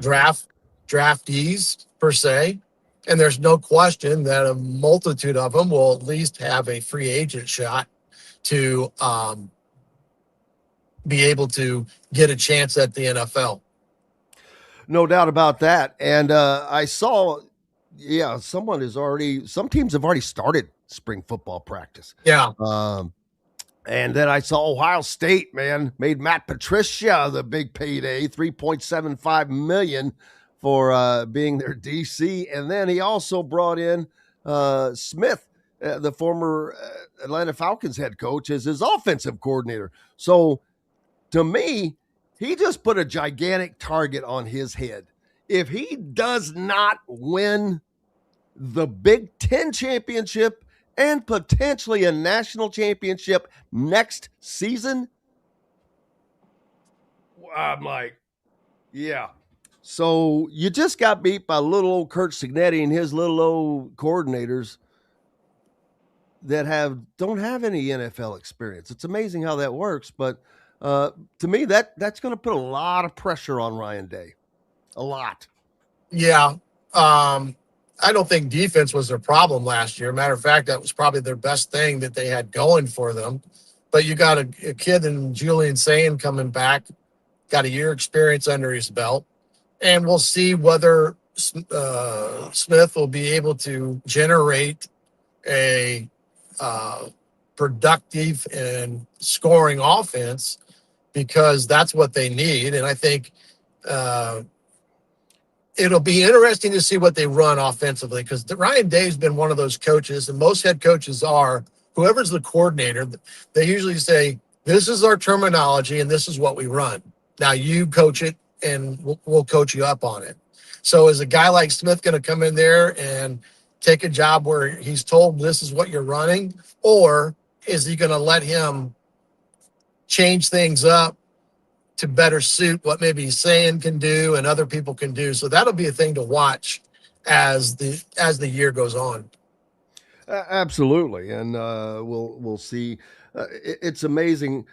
draftees per se. And there's no question that a multitude of them will at least have a free agent shot to be able to get a chance at the NFL. No doubt about that. And I saw, some teams have already started spring football practice. Yeah. And then I saw Ohio State, made Matt Patricia the big payday, $3.75 million for being their DC. And then he also brought in Smith, the former Atlanta Falcons head coach, as his offensive coordinator. So to me, he just put a gigantic target on his head. If he does not win the Big Ten championship and potentially a national championship next season, I'm like, yeah. So you just got beat by little old Kurt Signetti and his little old coordinators that don't have any NFL experience. It's amazing how that works, but to me, that's going to put a lot of pressure on Ryan Day. A lot. Yeah. I don't think defense was their problem last year. Matter of fact, that was probably their best thing that they had going for them. But you got a kid in Julian Sain coming back, got a year experience under his belt, and we'll see whether Smith will be able to generate a productive and scoring offense, because that's what they need. And I think it'll be interesting to see what they run offensively, because Ryan Day's been one of those coaches, and most head coaches are, whoever's the coordinator, they usually say, this is our terminology and this is what we run. Now you coach it and we'll coach you up on it. So is a guy like Smith going to come in there and take a job where he's told this is what you're running, or is he going to let him change things up to better suit what maybe Sain can do and other people can do? So that'll be a thing to watch as the year goes on. Absolutely, and we'll see. It's amazing.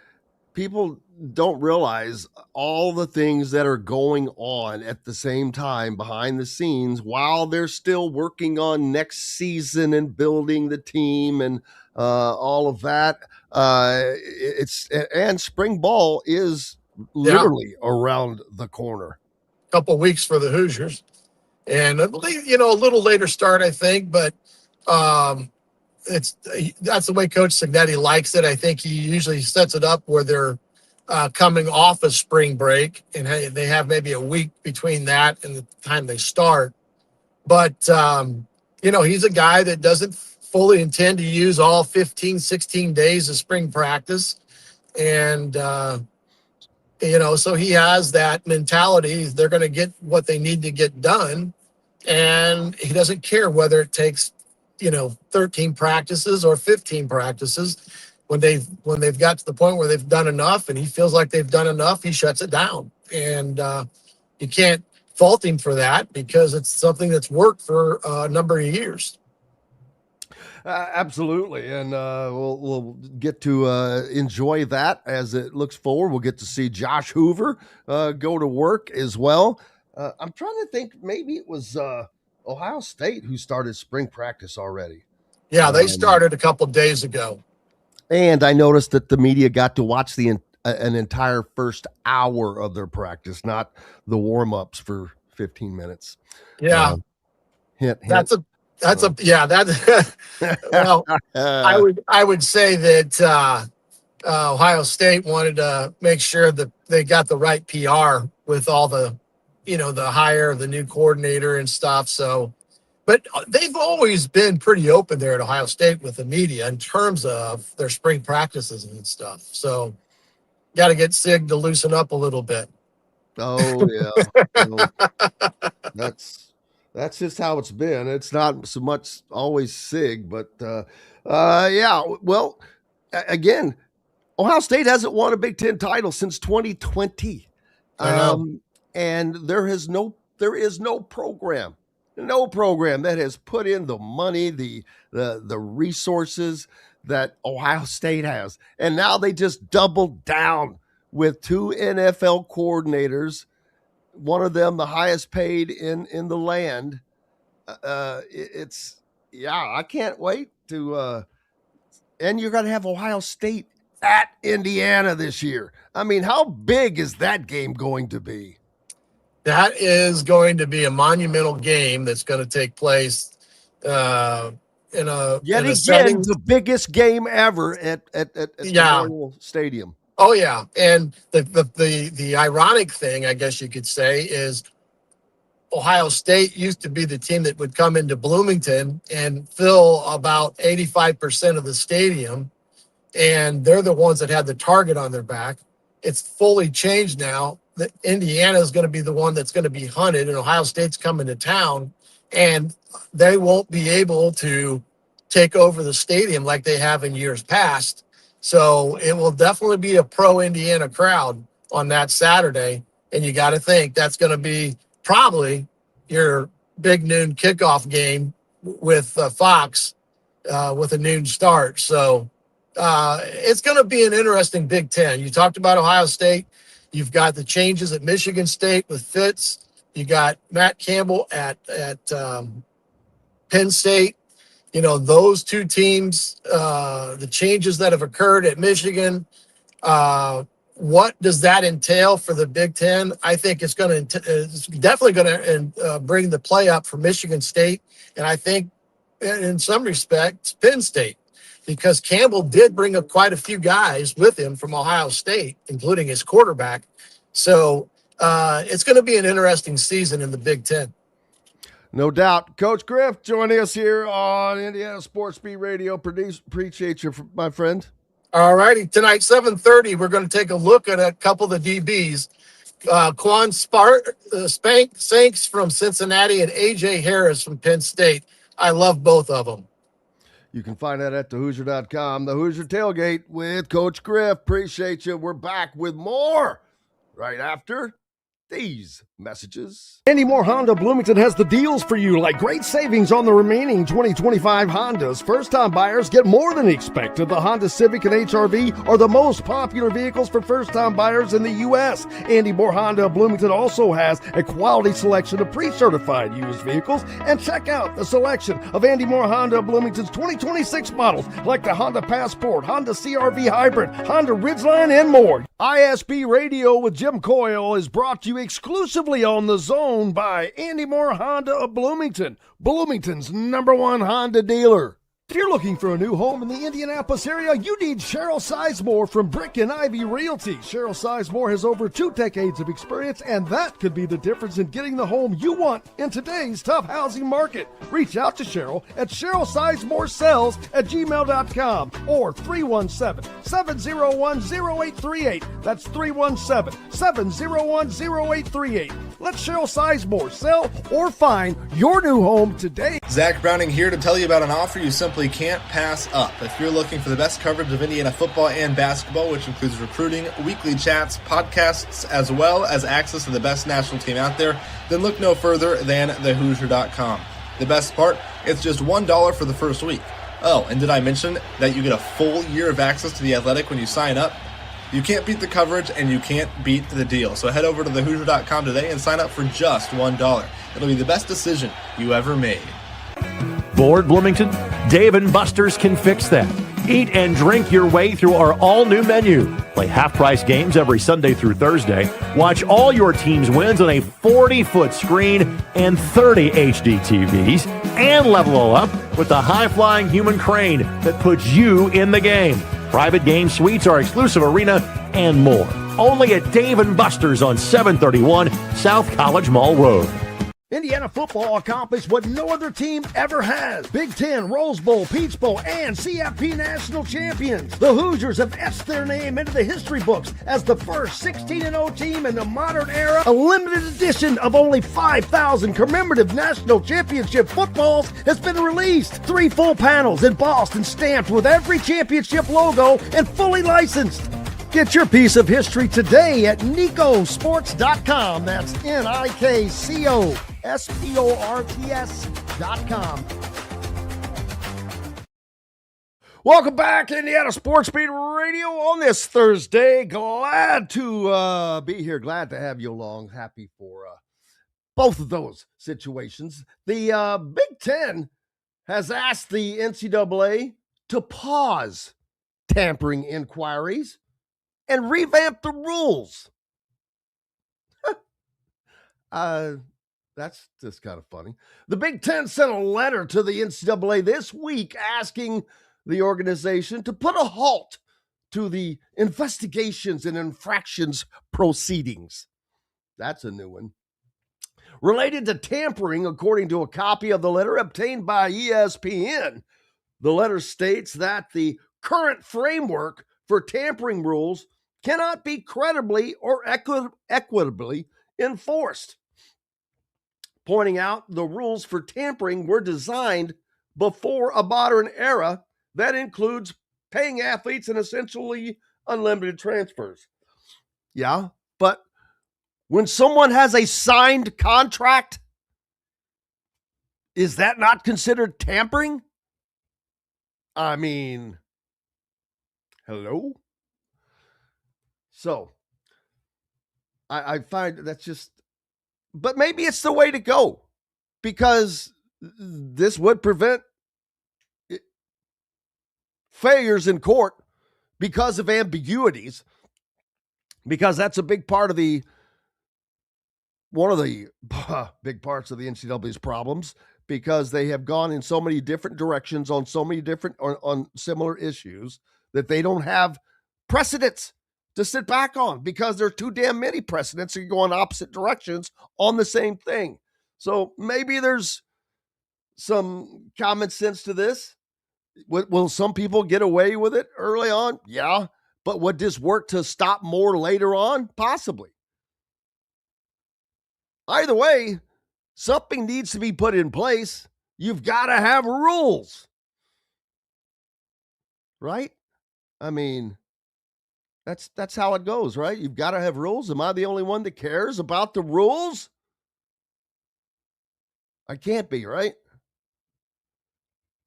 People don't realize all the things that are going on at the same time behind the scenes while they're still working on next season and building the team and all of that. And spring ball is literally around the corner. Couple weeks for the Hoosiers, and a little later start, I think, but that's the way Coach Cignetti likes it. I think he usually sets it up where they're coming off of spring break, and they have maybe a week between that and the time they start. But, he's a guy that doesn't fully intend to use all 15, 16 days of spring practice. And, so he has that mentality. They're going to get what they need to get done. And he doesn't care whether it takes, 13 practices or 15 practices. When they've got to the point where they've done enough and he feels like they've done enough, he shuts it down. And you can't fault him for that because it's something that's worked for a number of years. Absolutely. And we'll get to enjoy that as it looks forward. We'll get to see Josh Hoover go to work as well. I'm trying to think, maybe it was Ohio State who started spring practice already. Yeah, they started a couple of days ago. And I noticed that the media got to watch an entire first hour of their practice, not the warm-ups for 15 minutes. Yeah. Hint. Well, I would say that Ohio State wanted to make sure that they got the right PR with all the, the hire of the new coordinator and stuff. So, but they've always been pretty open there at Ohio State with the media in terms of their spring practices and stuff. So, got to get Sig to loosen up a little bit. Oh yeah, that's just how it's been. It's not so much always Sig, but yeah. Well, again, Ohio State hasn't won a Big Ten title since 2020, and there is no program. No program that has put in the money, the resources that Ohio State has. And now they just doubled down with 2 NFL coordinators, one of them the highest paid in the land. I can't wait to and you're going to have Ohio State at Indiana this year. I mean, how big is that game going to be? That is going to be a monumental game that's going to take place in a setting. The biggest game ever at Memorial Stadium. Oh yeah, and the ironic thing, I guess you could say, is Ohio State used to be the team that would come into Bloomington and fill about 85% of the stadium, and they're the ones that had the target on their back. It's fully changed now. That Indiana is going to be the one that's going to be hunted, and Ohio State's coming to town, and they won't be able to take over the stadium like they have in years past. So it will definitely be a pro-Indiana crowd on that Saturday, and you got to think that's going to be probably your big noon kickoff game with Fox with a noon start. So it's going to be an interesting Big Ten. You talked about Ohio State. You've got the changes at Michigan State with Fitz. You got Matt Campbell at Penn State. Those two teams, the changes that have occurred at Michigan, what does that entail for the Big Ten? I think it's definitely going to bring the play up for Michigan State. And I think in some respects, Penn State, because Campbell did bring up quite a few guys with him from Ohio State, including his quarterback. So it's going to be an interesting season in the Big Ten. No doubt. Coach Griff joining us here on Indiana Sports Beat Radio. Appreciate you, my friend. All righty. Tonight, 7:30, we're going to take a look at a couple of the DBs. Quan Sanks from Cincinnati and A.J. Harris from Penn State. I love both of them. You can find that at thehoosier.com. The Hoosier Tailgate with Coach Griff. Appreciate you. We're back with more right after these messages. Andy Moore Honda Bloomington has the deals for you, like great savings on the remaining 2025 Hondas. First-time buyers get more than expected. The Honda Civic and HR-V are the most popular vehicles for first-time buyers in the U.S. Andy Moore Honda Bloomington also has a quality selection of pre-certified used vehicles. And check out the selection of Andy Moore Honda Bloomington's 2026 models, like the Honda Passport, Honda CR-V Hybrid, Honda Ridgeline, and more. ISB Radio with Jim Coyle is brought to you exclusively on The Zone by Andy Moore Honda of Bloomington, Bloomington's #1 Honda dealer. If you're looking for a new home in the Indianapolis area, you need Cheryl Sizemore from Brick and Ivy Realty. Cheryl Sizemore has over 2 decades of experience, and that could be the difference in getting the home you want in today's tough housing market. Reach out to Cheryl at CherylSizemoreSells@gmail.com or 317-701-0838. That's 317-701-0838. Let Cheryl Sizemore sell or find your new home today. Zach Browning here to tell you about an offer you simply can't pass up. If you're looking for the best coverage of Indiana football and basketball, which includes recruiting, weekly chats, podcasts, as well as access to the best national team out there, then look no further than thehoosier.com. The best part, it's just $1 for the first week. Oh, and did I mention that you get a full year of access to The Athletic when you sign up? You can't beat the coverage, and you can't beat the deal. So head over to thehoosier.com today and sign up for just $1. It'll be the best decision you ever made. Bored, Bloomington? Dave and Buster's can fix that. Eat and drink your way through our all-new menu. Play half-price games every Sunday through Thursday. Watch all your team's wins on a 40-foot screen and 30 HD TVs. And level up with the high-flying human crane that puts you in the game. Private game suites, our exclusive arena, and more. Only at Dave & Buster's on 731 South College Mall Road. Indiana football accomplished what no other team ever has. Big Ten, Rose Bowl, Peach Bowl, and CFP national champions. The Hoosiers have etched their name into the history books as the first 16-0 team in the modern era. A limited edition of only 5,000 commemorative national championship footballs has been released. 3 full panels embossed and stamped with every championship logo and fully licensed. Get your piece of history today at NicoSports.com. That's NicoSports.com. Welcome back, Indiana Sports Beat Radio on this Thursday. Glad to be here. Glad to have you along. Happy for both of those situations. The Big Ten has asked the NCAA to pause tampering inquiries and revamp the rules. That's just kind of funny. The Big Ten sent a letter to the NCAA this week asking the organization to put a halt to the investigations and infractions proceedings. That's a new one. Related to tampering, according to a copy of the letter obtained by ESPN, the letter states that the current framework for tampering rules cannot be credibly or equitably enforced, pointing out the rules for tampering were designed before a modern era that includes paying athletes and essentially unlimited transfers. Yeah, but when someone has a signed contract, is that not considered tampering? I mean, hello? So, I find that's just, but maybe it's the way to go, because this would prevent failures in court because of ambiguities, because that's a big part of one of the big parts of the NCAA's problems, because they have gone in so many different directions on so many different, on similar issues, that they don't have precedents to sit back on, because there's too damn many precedents that go in opposite directions on the same thing. So maybe there's some common sense to this. Will some people get away with it early on? Yeah. But would this work to stop more later on? Possibly. Either way, something needs to be put in place. You've got to have rules. Right? I mean, That's how it goes, right? You've got to have rules. Am I the only one that cares about the rules? I can't be, right?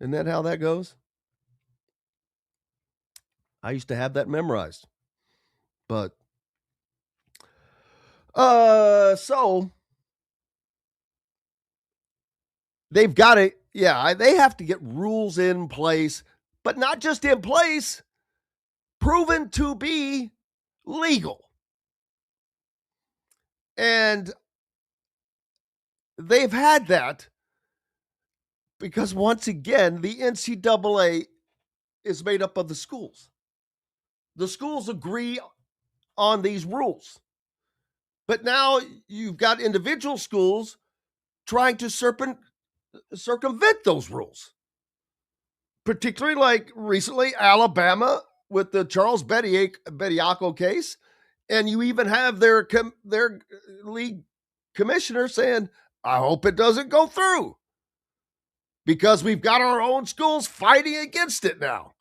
Isn't that how that goes? I used to have that memorized. But so they've got to, they have to get rules in place, but not just in place, proven to be legal. And they've had that because, once again, the NCAA is made up of the schools. The schools agree on these rules. But now you've got individual schools trying to circumvent those rules. Particularly like recently Alabama with the Charles Bediako case. And you even have their league commissioner saying, I hope it doesn't go through because we've got our own schools fighting against it now.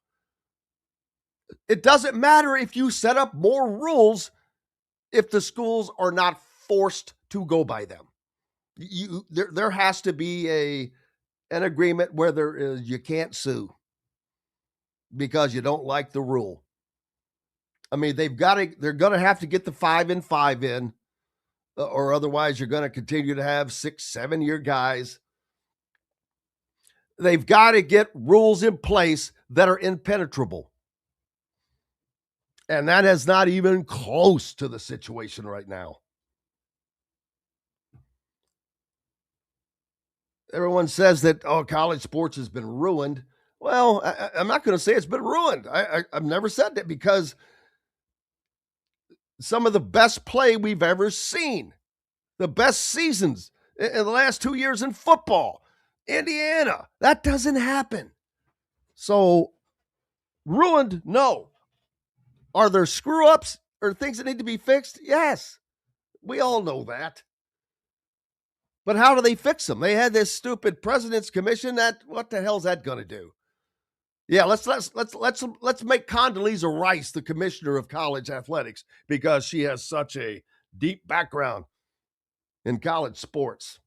It doesn't matter if you set up more rules if the schools are not forced to go by them. There has to be an agreement where you can't sue because you don't like the rule. I mean, they're going to have to get the 5-and-5 in, or otherwise you're going to continue to have 6-7 year guys. They've got to get rules in place that are impenetrable. And that is not even close to the situation right now. Everyone says that, college sports has been ruined. Well, I'm not going to say it's been ruined. I've never said that because some of the best play we've ever seen, the best seasons in the last 2 years in football, Indiana, that doesn't happen. So, ruined? No. Are there screw-ups or things that need to be fixed? Yes. We all know that. But how do they fix them? They had this stupid president's commission that, what the hell's that going to do? Yeah, let's make Condoleezza Rice the commissioner of college athletics because she has such a deep background in college sports.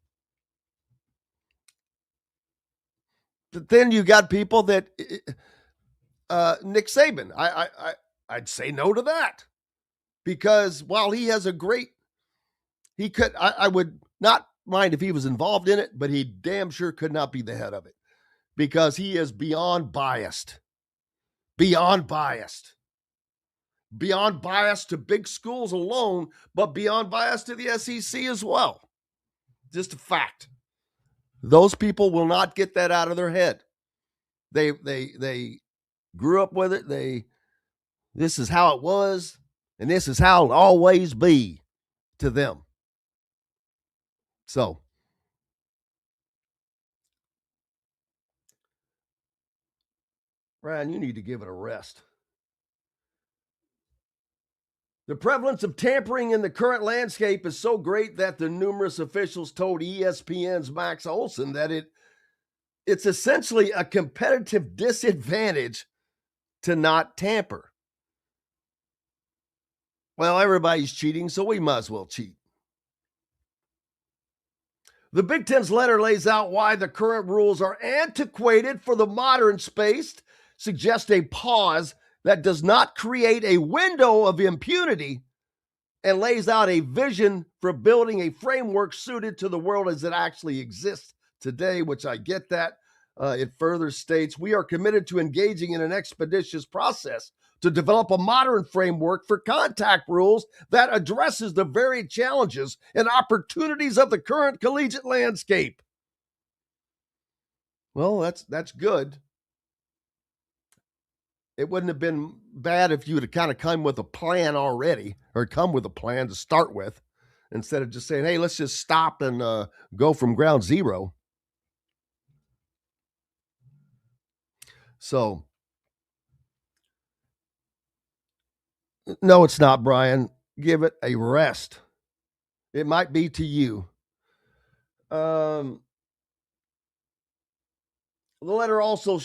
But then you got people that Nick Saban. I'd say no to that because while he has I would not mind if he was involved in it, but he damn sure could not be the head of it because he is beyond biased to big schools alone, but beyond bias to the SEC as well. Just a fact. Those people will not get that out of their head. They grew up with it. This is how it was, and this is how it'll always be to them. So, Brian, you need to give it a rest. The prevalence of tampering in the current landscape is so great that the numerous officials told ESPN's Max Olson that it's essentially a competitive disadvantage to not tamper. Well, everybody's cheating, so we might as well cheat. The Big Ten's letter lays out why the current rules are antiquated for the modern space, suggest a pause that does not create a window of impunity, and lays out a vision for building a framework suited to the world as it actually exists today, which I get that. It further states, we are committed to engaging in an expeditious process to develop a modern framework for contact rules that addresses the varied challenges and opportunities of the current collegiate landscape. Well, that's good. It wouldn't have been bad if you would have kind of come with a plan already, or come with a plan to start with, instead of just saying, hey, let's just stop and go from ground zero. So, no, it's not, Brian. Give it a rest. It might be to you. The letter also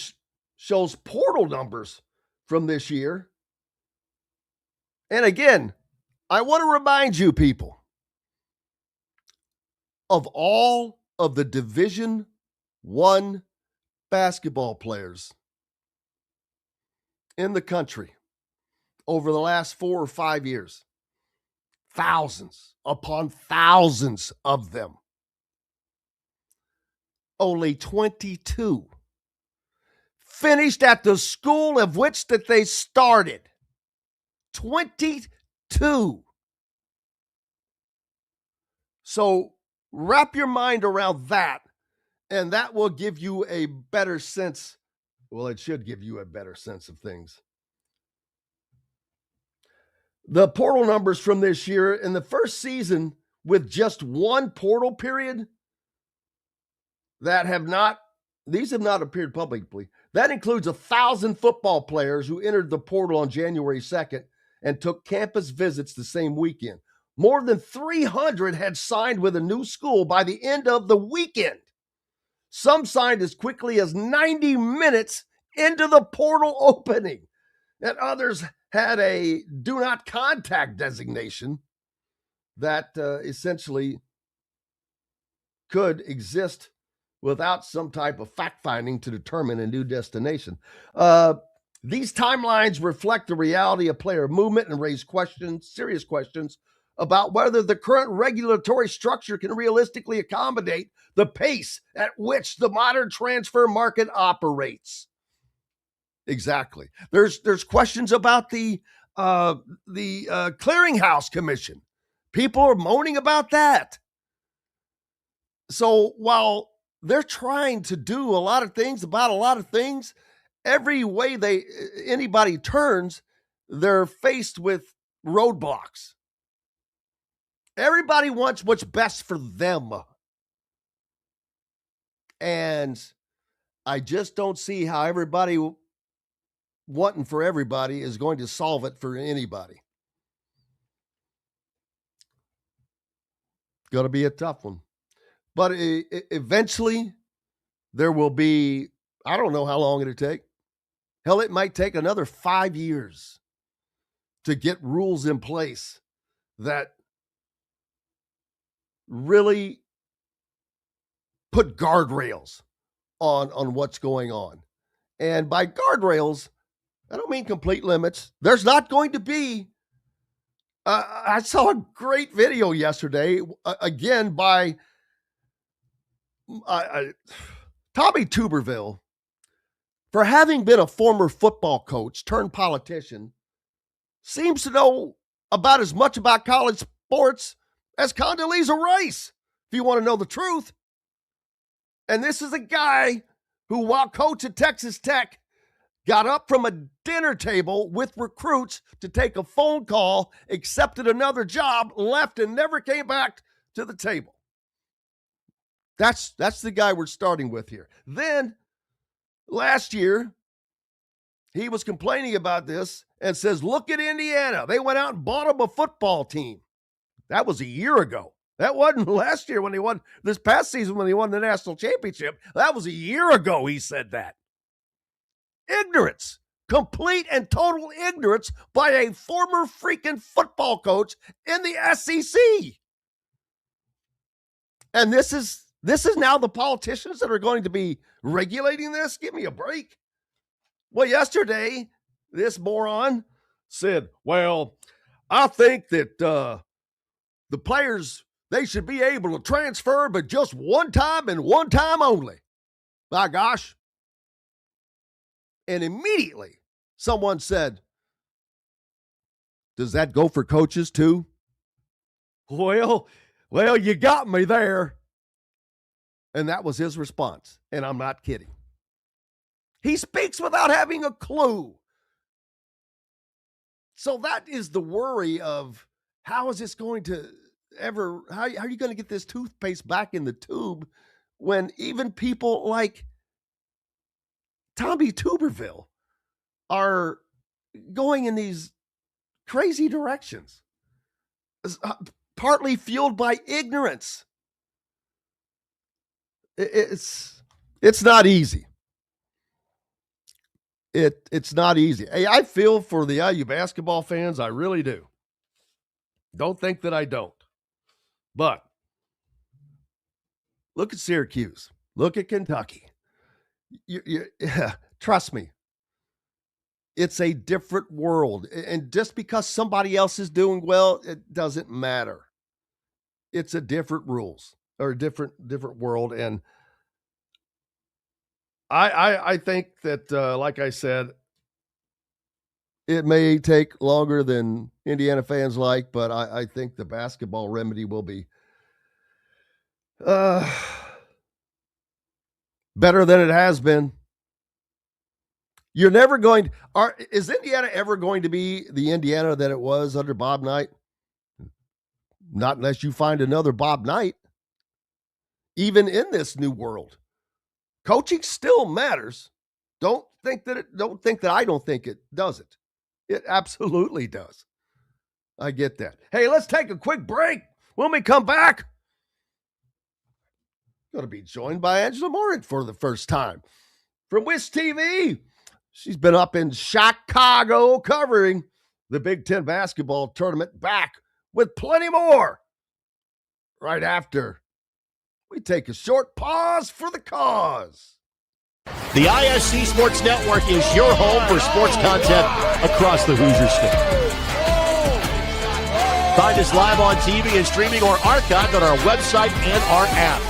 shows portal numbers from this year. And again, I want to remind you people of all of the Division I basketball players in the country over the last 4 or 5 years. Thousands upon thousands of them. Only 22 finished at the school of which that they started. 22. So wrap your mind around that, and that will give you a better sense. Well, it should give you a better sense of things. The portal numbers from this year in the first season with just one portal period these have not appeared publicly. That includes 1,000 football players who entered the portal on January 2nd and took campus visits the same weekend. More than 300 had signed with a new school by the end of the weekend. Some signed as quickly as 90 minutes into the portal opening, and others had a do not contact designation that essentially could exist without some type of fact-finding to determine a new destination. These timelines reflect the reality of player movement and raise serious questions about whether the current regulatory structure can realistically accommodate the pace at which the modern transfer market operates. Exactly. There's questions about the clearinghouse commission. People are moaning about that. So while they're trying to do a lot of things about a lot of things, every way anybody turns, they're faced with roadblocks. Everybody wants what's best for them. And I just don't see how everybody wanting for everybody is going to solve it for anybody. Going to be a tough one. But eventually there will be, I don't know how long it'll take. Hell, it might take another 5 years to get rules in place that really put guardrails on what's going on. And by guardrails, I don't mean complete limits. There's not going to be, I saw a great video yesterday, again, by Tommy Tuberville, for having been a former football coach turned politician, seems to know about as much about college sports as Condoleezza Rice, if you want to know the truth. And this is a guy who, while coach at Texas Tech, got up from a dinner table with recruits to take a phone call, accepted another job, left, and never came back to the table. That's the guy we're starting with here. Then, last year, he was complaining about this and says, look at Indiana. They went out and bought him a football team. That was a year ago. That wasn't last year when he won, this past season when he won the national championship. That was a year ago he said that. Ignorance. Complete and total ignorance by a former freaking football coach in the SEC. And this is now the politicians that are going to be regulating this? Give me a break. Well, yesterday, this moron said, well, I think that the players, they should be able to transfer, but just one time and one time only. My gosh. And immediately, someone said, does that go for coaches too? Well, you got me there. And that was his response. And I'm not kidding. He speaks without having a clue. So that is the worry of how is this going to ever, how are you going to get this toothpaste back in the tube when even people like Tommy Tuberville are going in these crazy directions, partly fueled by ignorance. It's not easy. It's not easy. Hey, I feel for the IU basketball fans. I really do. Don't think that I don't. But look at Syracuse. Look at Kentucky. Trust me. It's a different world. And just because somebody else is doing well, it doesn't matter. It's a different rules or a different world. And I think that, like I said, it may take longer than Indiana fans like, but I think the basketball remedy will be better than it has been. You're never going is Indiana ever going to be the Indiana that it was under Bob Knight? Not unless you find another Bob Knight. Even in this new world, coaching still matters. Don't think that I don't think it doesn't. It absolutely does. I get that. Hey, let's take a quick break. When we come back, going to be joined by Angela Morian for the first time from Wish TV. She's been up in Chicago covering the Big Ten basketball tournament, back with plenty more right after we take a short pause for the cause. The ISC Sports Network is your home for sports content across the Hoosier State. Find us live on TV and streaming or archived on our website and our app.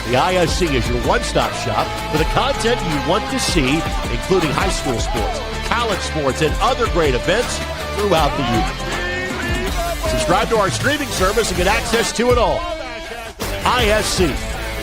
The ISC is your one-stop shop for the content you want to see, including high school sports, college sports, and other great events throughout the year. Subscribe to our streaming service and get access to it all. ISC.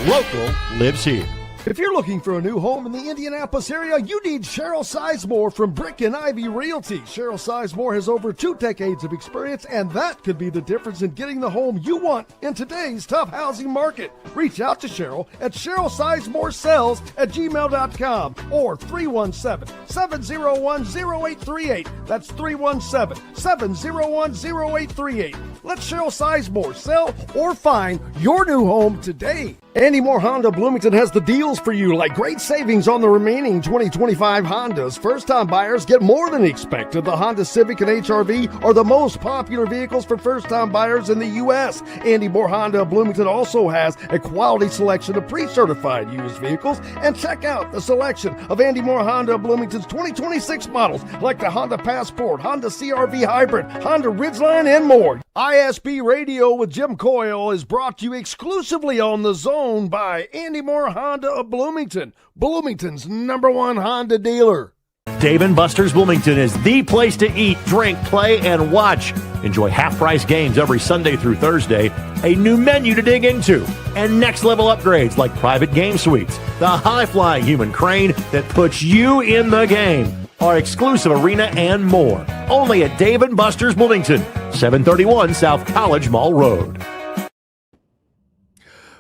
Local lives here. If you're looking for a new home in the Indianapolis area, you need Cheryl Sizemore from Brick and Ivy Realty. Cheryl Sizemore has over 2 decades of experience, and that could be the difference in getting the home you want in today's tough housing market. Reach out to Cheryl at CherylSizemoreSells@gmail.com or 317-701-0838. That's 317-701-0838. Let Cheryl Sizemore sell or find your new home today. Andy Moore Honda Bloomington has the deals for you, like great savings on the remaining 2025 Hondas. First-time buyers get more than expected. The Honda Civic and HR-V are the most popular vehicles for first-time buyers in the U.S. Andy Moore Honda Bloomington also has a quality selection of pre-certified used vehicles. And check out the selection of Andy Moore Honda Bloomington's 2026 models, like the Honda Passport, Honda CR-V Hybrid, Honda Ridgeline, and more. ISB Radio with Jim Coyle is brought to you exclusively on The Zone by Andy Moore Honda of Bloomington, Bloomington's #1 Honda dealer. Dave & Buster's Bloomington is the place to eat, drink, play, and watch. Enjoy half-price games every Sunday through Thursday, a new menu to dig into, and next-level upgrades like private game suites, the high-flying human crane that puts you in the game, our exclusive arena, and more. Only at Dave & Buster's Bloomington, 731 South College Mall Road.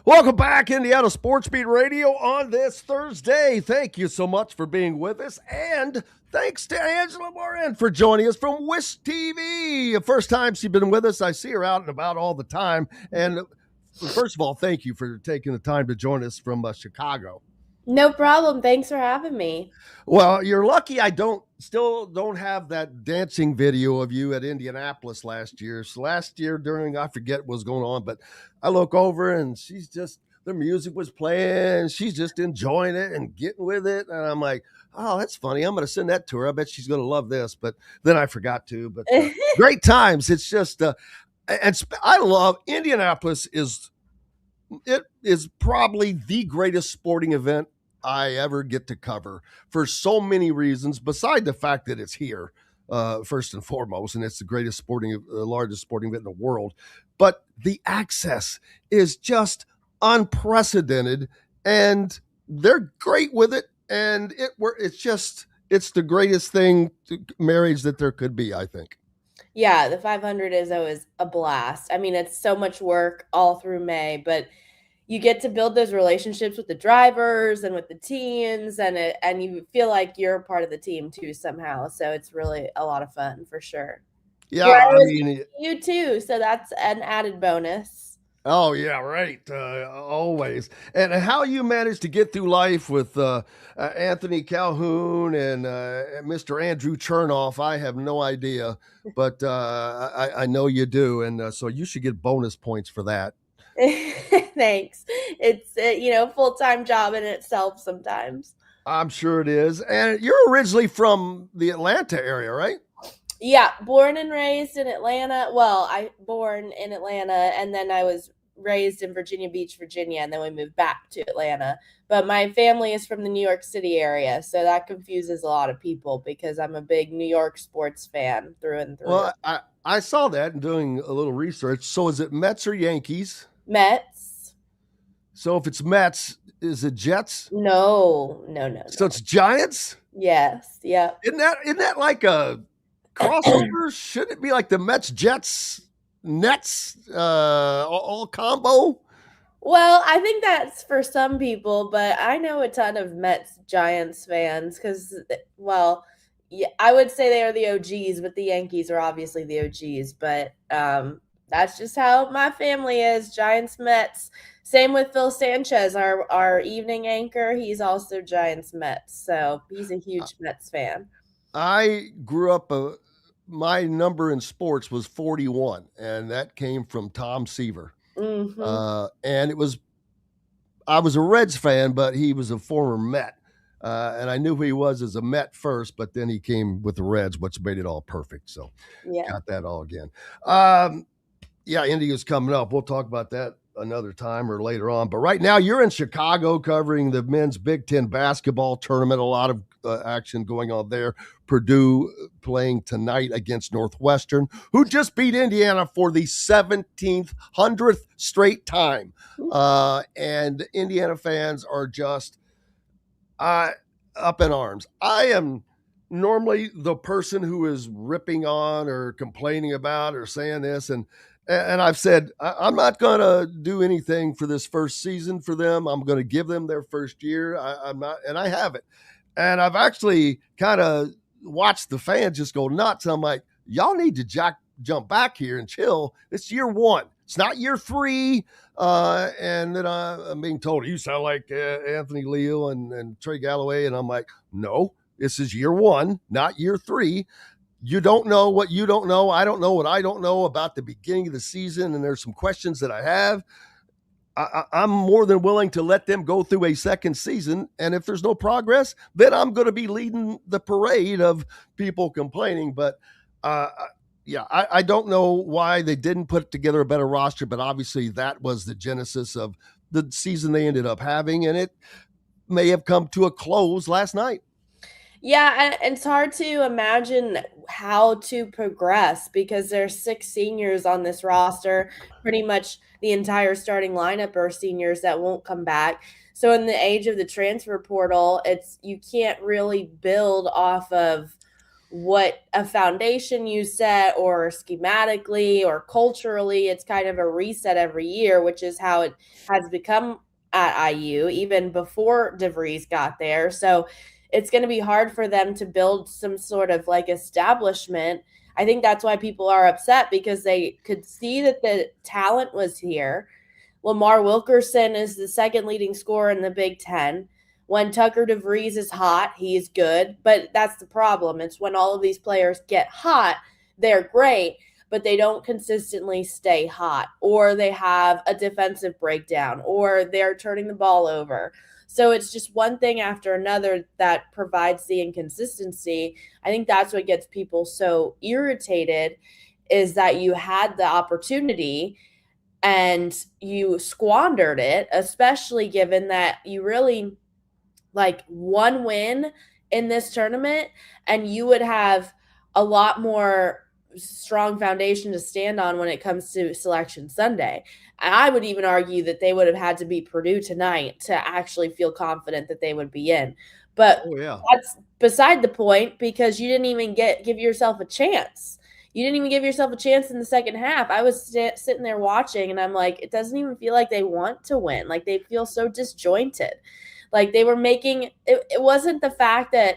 Welcome back, Indiana Sports Beat Radio on this Thursday. Thank you so much for being with us, and thanks to Angela Moryan for joining us from Wish TV. First time she's been with us. I see her out and about all the time. And first of all, thank you for taking the time to join us from Chicago. No problem. Thanks for having me. Well, you're lucky I still don't have that dancing video of you at Indianapolis last year. So last year during, I forget what was going on, but I look over and the music was playing. She's just enjoying it and getting with it. And I'm like, oh, that's funny. I'm going to send that to her. I bet she's going to love this. But then I forgot to. But great times. It's just, I love Indianapolis is probably the greatest sporting event I ever get to cover for so many reasons, beside the fact that it's here, first and foremost, and it's the largest sporting event in the world. But the access is just unprecedented, and they're great with it. And it's the greatest marriage that there could be, I think. Yeah, the 500 is always a blast. I mean, it's so much work all through May, but you get to build those relationships with the drivers and with the teams, and you feel like you're a part of the team too somehow. So it's really a lot of fun for sure. Yeah, I mean, you too. So that's an added bonus. Oh yeah, right. Always. And how you managed to get through life with Anthony Calhoun and Mr. Andrew Chernoff, I have no idea, but I know you do, and so you should get bonus points for that. Thanks. It's full-time job in itself sometimes. I'm sure it is. And you're originally from the Atlanta area, right? Yeah, born and raised in Atlanta. Well, I born in Atlanta, and then I was raised in Virginia Beach, Virginia, and then we moved back to Atlanta. But my family is from the New York City area, so that confuses a lot of people because I'm a big New York sports fan through and through. Well, I saw that in doing a little research. So is it Mets or Yankees? Mets. So if it's Mets, is it Jets? No. So it's Giants? Yes. Yeah. Isn't that like a crossover? Shouldn't it be like the Mets, Jets, Nets, all combo? Well, I think that's for some people, but I know a ton of Mets Giants fans because, well, yeah, I would say they are the OGs, but the Yankees are obviously the OGs. But that's just how my family is. Giants, Mets. Same with Phil Sanchez, our evening anchor. He's also Giants, Mets, so he's a huge Mets fan. I grew up. My number in sports was 41, and that came from Tom Seaver. Mm-hmm. And I was a Reds fan, but he was a former Met. And I knew who he was as a Met first, but then he came with the Reds, which made it all perfect. So got that all again. Yeah, India's coming up. We'll talk about that another time or later on. But right now you're in Chicago covering the men's Big Ten basketball tournament. A lot of action going on there. Purdue playing tonight against Northwestern, who just beat Indiana for the 100th straight time. And Indiana fans are just up in arms. I am normally the person who is ripping on or complaining about or saying this, and I've said I'm not going to do anything for this first season for them. I'm going to give them their first year. I'm not, and I haven't. And I've actually kind of watched the fans just go nuts. I'm like, y'all need to jump back here and chill. It's year one. It's not year three. And then I'm being told, you sound like Anthony Leal and Trey Galloway. And I'm like, no, this is year one, not year three. You don't know what you don't know. I don't know what I don't know about the beginning of the season. And there's some questions that I have. I'm more than willing to let them go through a second season. And if there's no progress, then I'm going to be leading the parade of people complaining. But I don't know why they didn't put together a better roster, but obviously that was the genesis of the season they ended up having. And it may have come to a close last night. Yeah, and it's hard to imagine how to progress because there's 6 seniors on this roster. Pretty much the entire starting lineup are seniors that won't come back. So in the age of the transfer portal, you can't really build off of what a foundation you set or schematically or culturally. It's kind of a reset every year, which is how it has become at IU, even before DeVries got there. So it's going to be hard for them to build some sort of like establishment. I think that's why people are upset because they could see that the talent was here. Lamar Wilkerson is the second leading scorer in the Big Ten. When Tucker DeVries is hot, he's good. But that's the problem. It's when all of these players get hot, they're great, but they don't consistently stay hot, or they have a defensive breakdown, or they're turning the ball over. So it's just one thing after another that provides the inconsistency. I think that's what gets people so irritated is that you had the opportunity and you squandered it, especially given that you really like one win in this tournament and you would have a lot more strong foundation to stand on when it comes to Selection Sunday. I would even argue that they would have had to beat Purdue tonight to actually feel confident that they would be in. But that's beside the point because you didn't even give yourself a chance. You didn't even give yourself a chance in the second half. I was sitting there watching, and I'm like, it doesn't even feel like they want to win. Like, they feel so disjointed. Like, they were making – it wasn't the fact that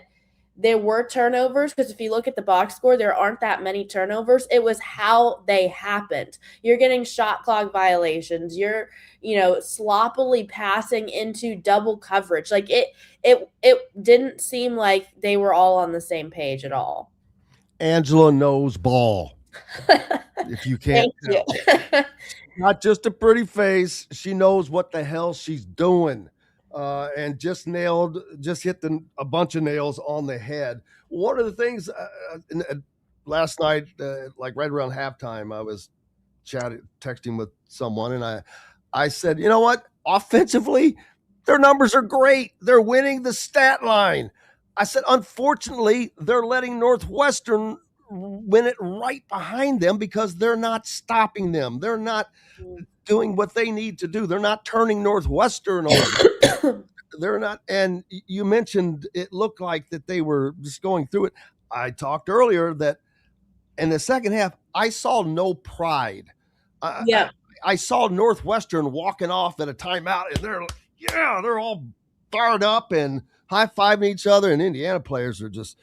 there were turnovers, because if you look at the box score, there aren't that many turnovers. It was how they happened. You're getting shot clock violations. You're, sloppily passing into double coverage. Like it didn't seem like they were all on the same page at all. Angela knows ball. If you can't tell. Not just a pretty face. She knows what the hell she's doing. And just hit a bunch of nails on the head. One of the things last night, like right around halftime, I was texting with someone, and I said, you know what? Offensively, their numbers are great. They're winning the stat line. I said, unfortunately, they're letting Northwestern win it right behind them because they're not stopping them. They're not doing what they need to do. They're not turning Northwestern over. They're not. And you mentioned it looked like that they were just going through it. I talked earlier that in the second half, I saw no pride. I saw Northwestern walking off at a timeout, and they're all fired up and high-fiving each other, and Indiana players are just,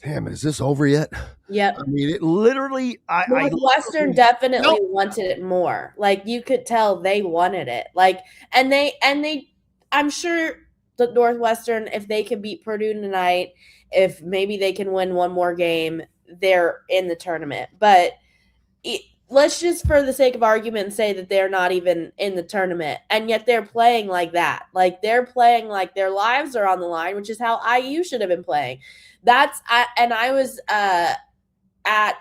damn it, is this over yet? Yep. I mean, it literally – Northwestern definitely wanted it more. Like, you could tell they wanted it. Like, and they I'm sure the Northwestern, if they can beat Purdue tonight, if maybe they can win one more game, they're in the tournament. But let's just, for the sake of argument, say that they're not even in the tournament, and yet they're playing like that. Like, they're playing like their lives are on the line, which is how IU should have been playing. I was at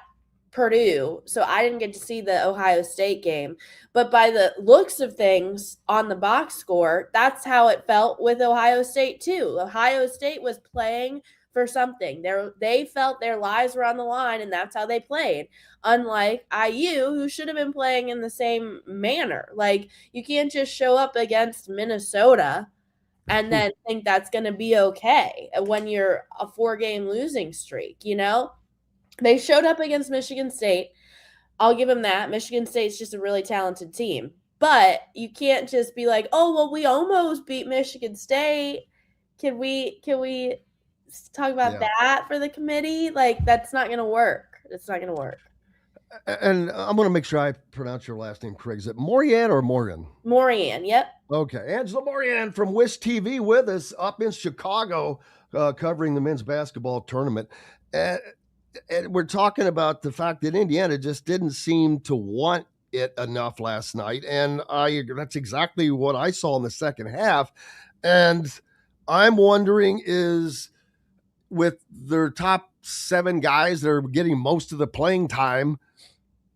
Purdue, so I didn't get to see the Ohio State game. But by the looks of things on the box score, that's how it felt with Ohio State too. Ohio State was playing for something. They felt their lives were on the line, and that's how they played. Unlike IU, who should have been playing in the same manner. Like, you can't just show up against Minnesota and then think that's going to be okay when you're a 4-game losing streak, They showed up against Michigan State. I'll give them that. Michigan State's just a really talented team. But you can't just be like, oh, well, we almost beat Michigan State. Can we talk about that for the committee? Like, that's not going to work. It's not going to work. And I'm going to make sure I pronounce your last name correct. Is it Morian or Morgan? Morian, yep. Okay. Angela Morian from Wish TV with us up in Chicago, covering the men's basketball tournament. And we're talking about the fact that Indiana just didn't seem to want it enough last night. And that's exactly what I saw in the second half. And I'm wondering is with their top 7 guys that are getting most of the playing time,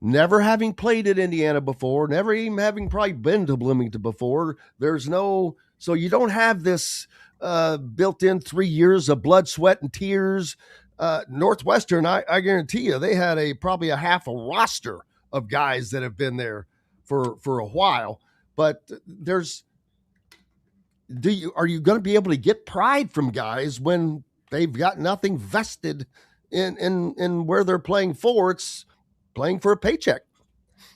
never having played at Indiana before, never even having probably been to Bloomington before, so you don't have this built-in 3 years of blood, sweat, and tears. Northwestern, I guarantee you, they had probably a half a roster of guys that have been there for a while. But are you going to be able to get pride from guys when they've got nothing vested in where they're playing for? It's playing for a paycheck.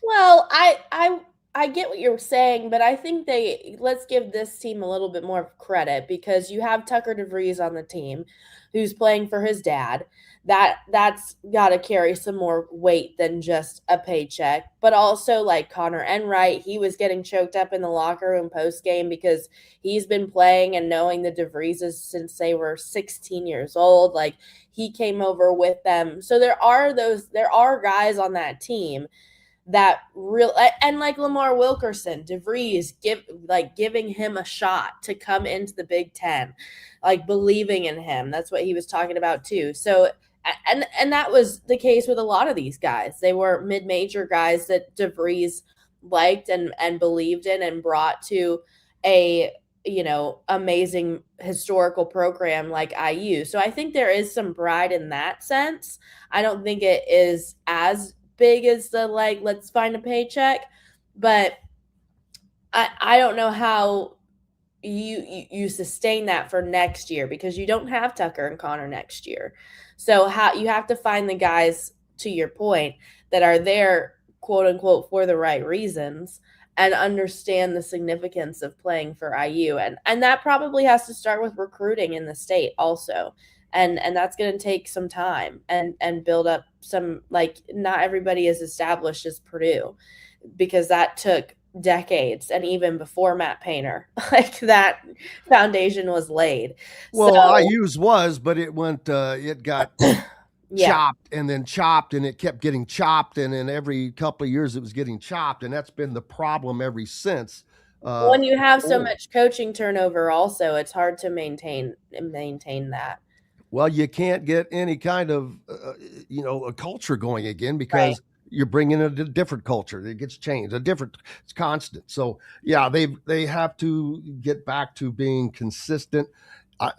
Well, I get what you're saying, but I think let's give this team a little bit more credit, because you have Tucker DeVries on the team who's playing for his dad. That's got to carry some more weight than just a paycheck. But also, like Connor Enright, he was getting choked up in the locker room post game because he's been playing and knowing the DeVrieses since they were 16 years old. Like, he came over with them. So there are guys on that team that and like Lamar Wilkerson, DeVries giving him a shot to come into the Big Ten, like believing in him. That's what he was talking about too. So, and that was the case with a lot of these guys. They were mid-major guys that DeVries liked and believed in and brought to a, amazing historical program like IU. So I think there is some pride in that sense. I don't think it is as big as the let's find a paycheck, but I don't know how you sustain that for next year, because you don't have Tucker and Connor next year. So how you have to find the guys, to your point, that are there, quote unquote, for the right reasons and understand the significance of playing for IU. And that probably has to start with recruiting in the state also. and that's going to take some time and build up some, like, not everybody is established as Purdue, because that took decades, and even before Matt Painter, like, that foundation was laid. Well, So IU's was, but it went, it got chopped and then chopped, and it kept getting chopped, and then every couple of years it was getting chopped, and that's been the problem ever since. When you have so much coaching turnover, also, it's hard to maintain that. Well, you can't get any kind of, a culture going again, because you're bringing in a different culture. It gets changed, it's constant. So yeah, they have to get back to being consistent.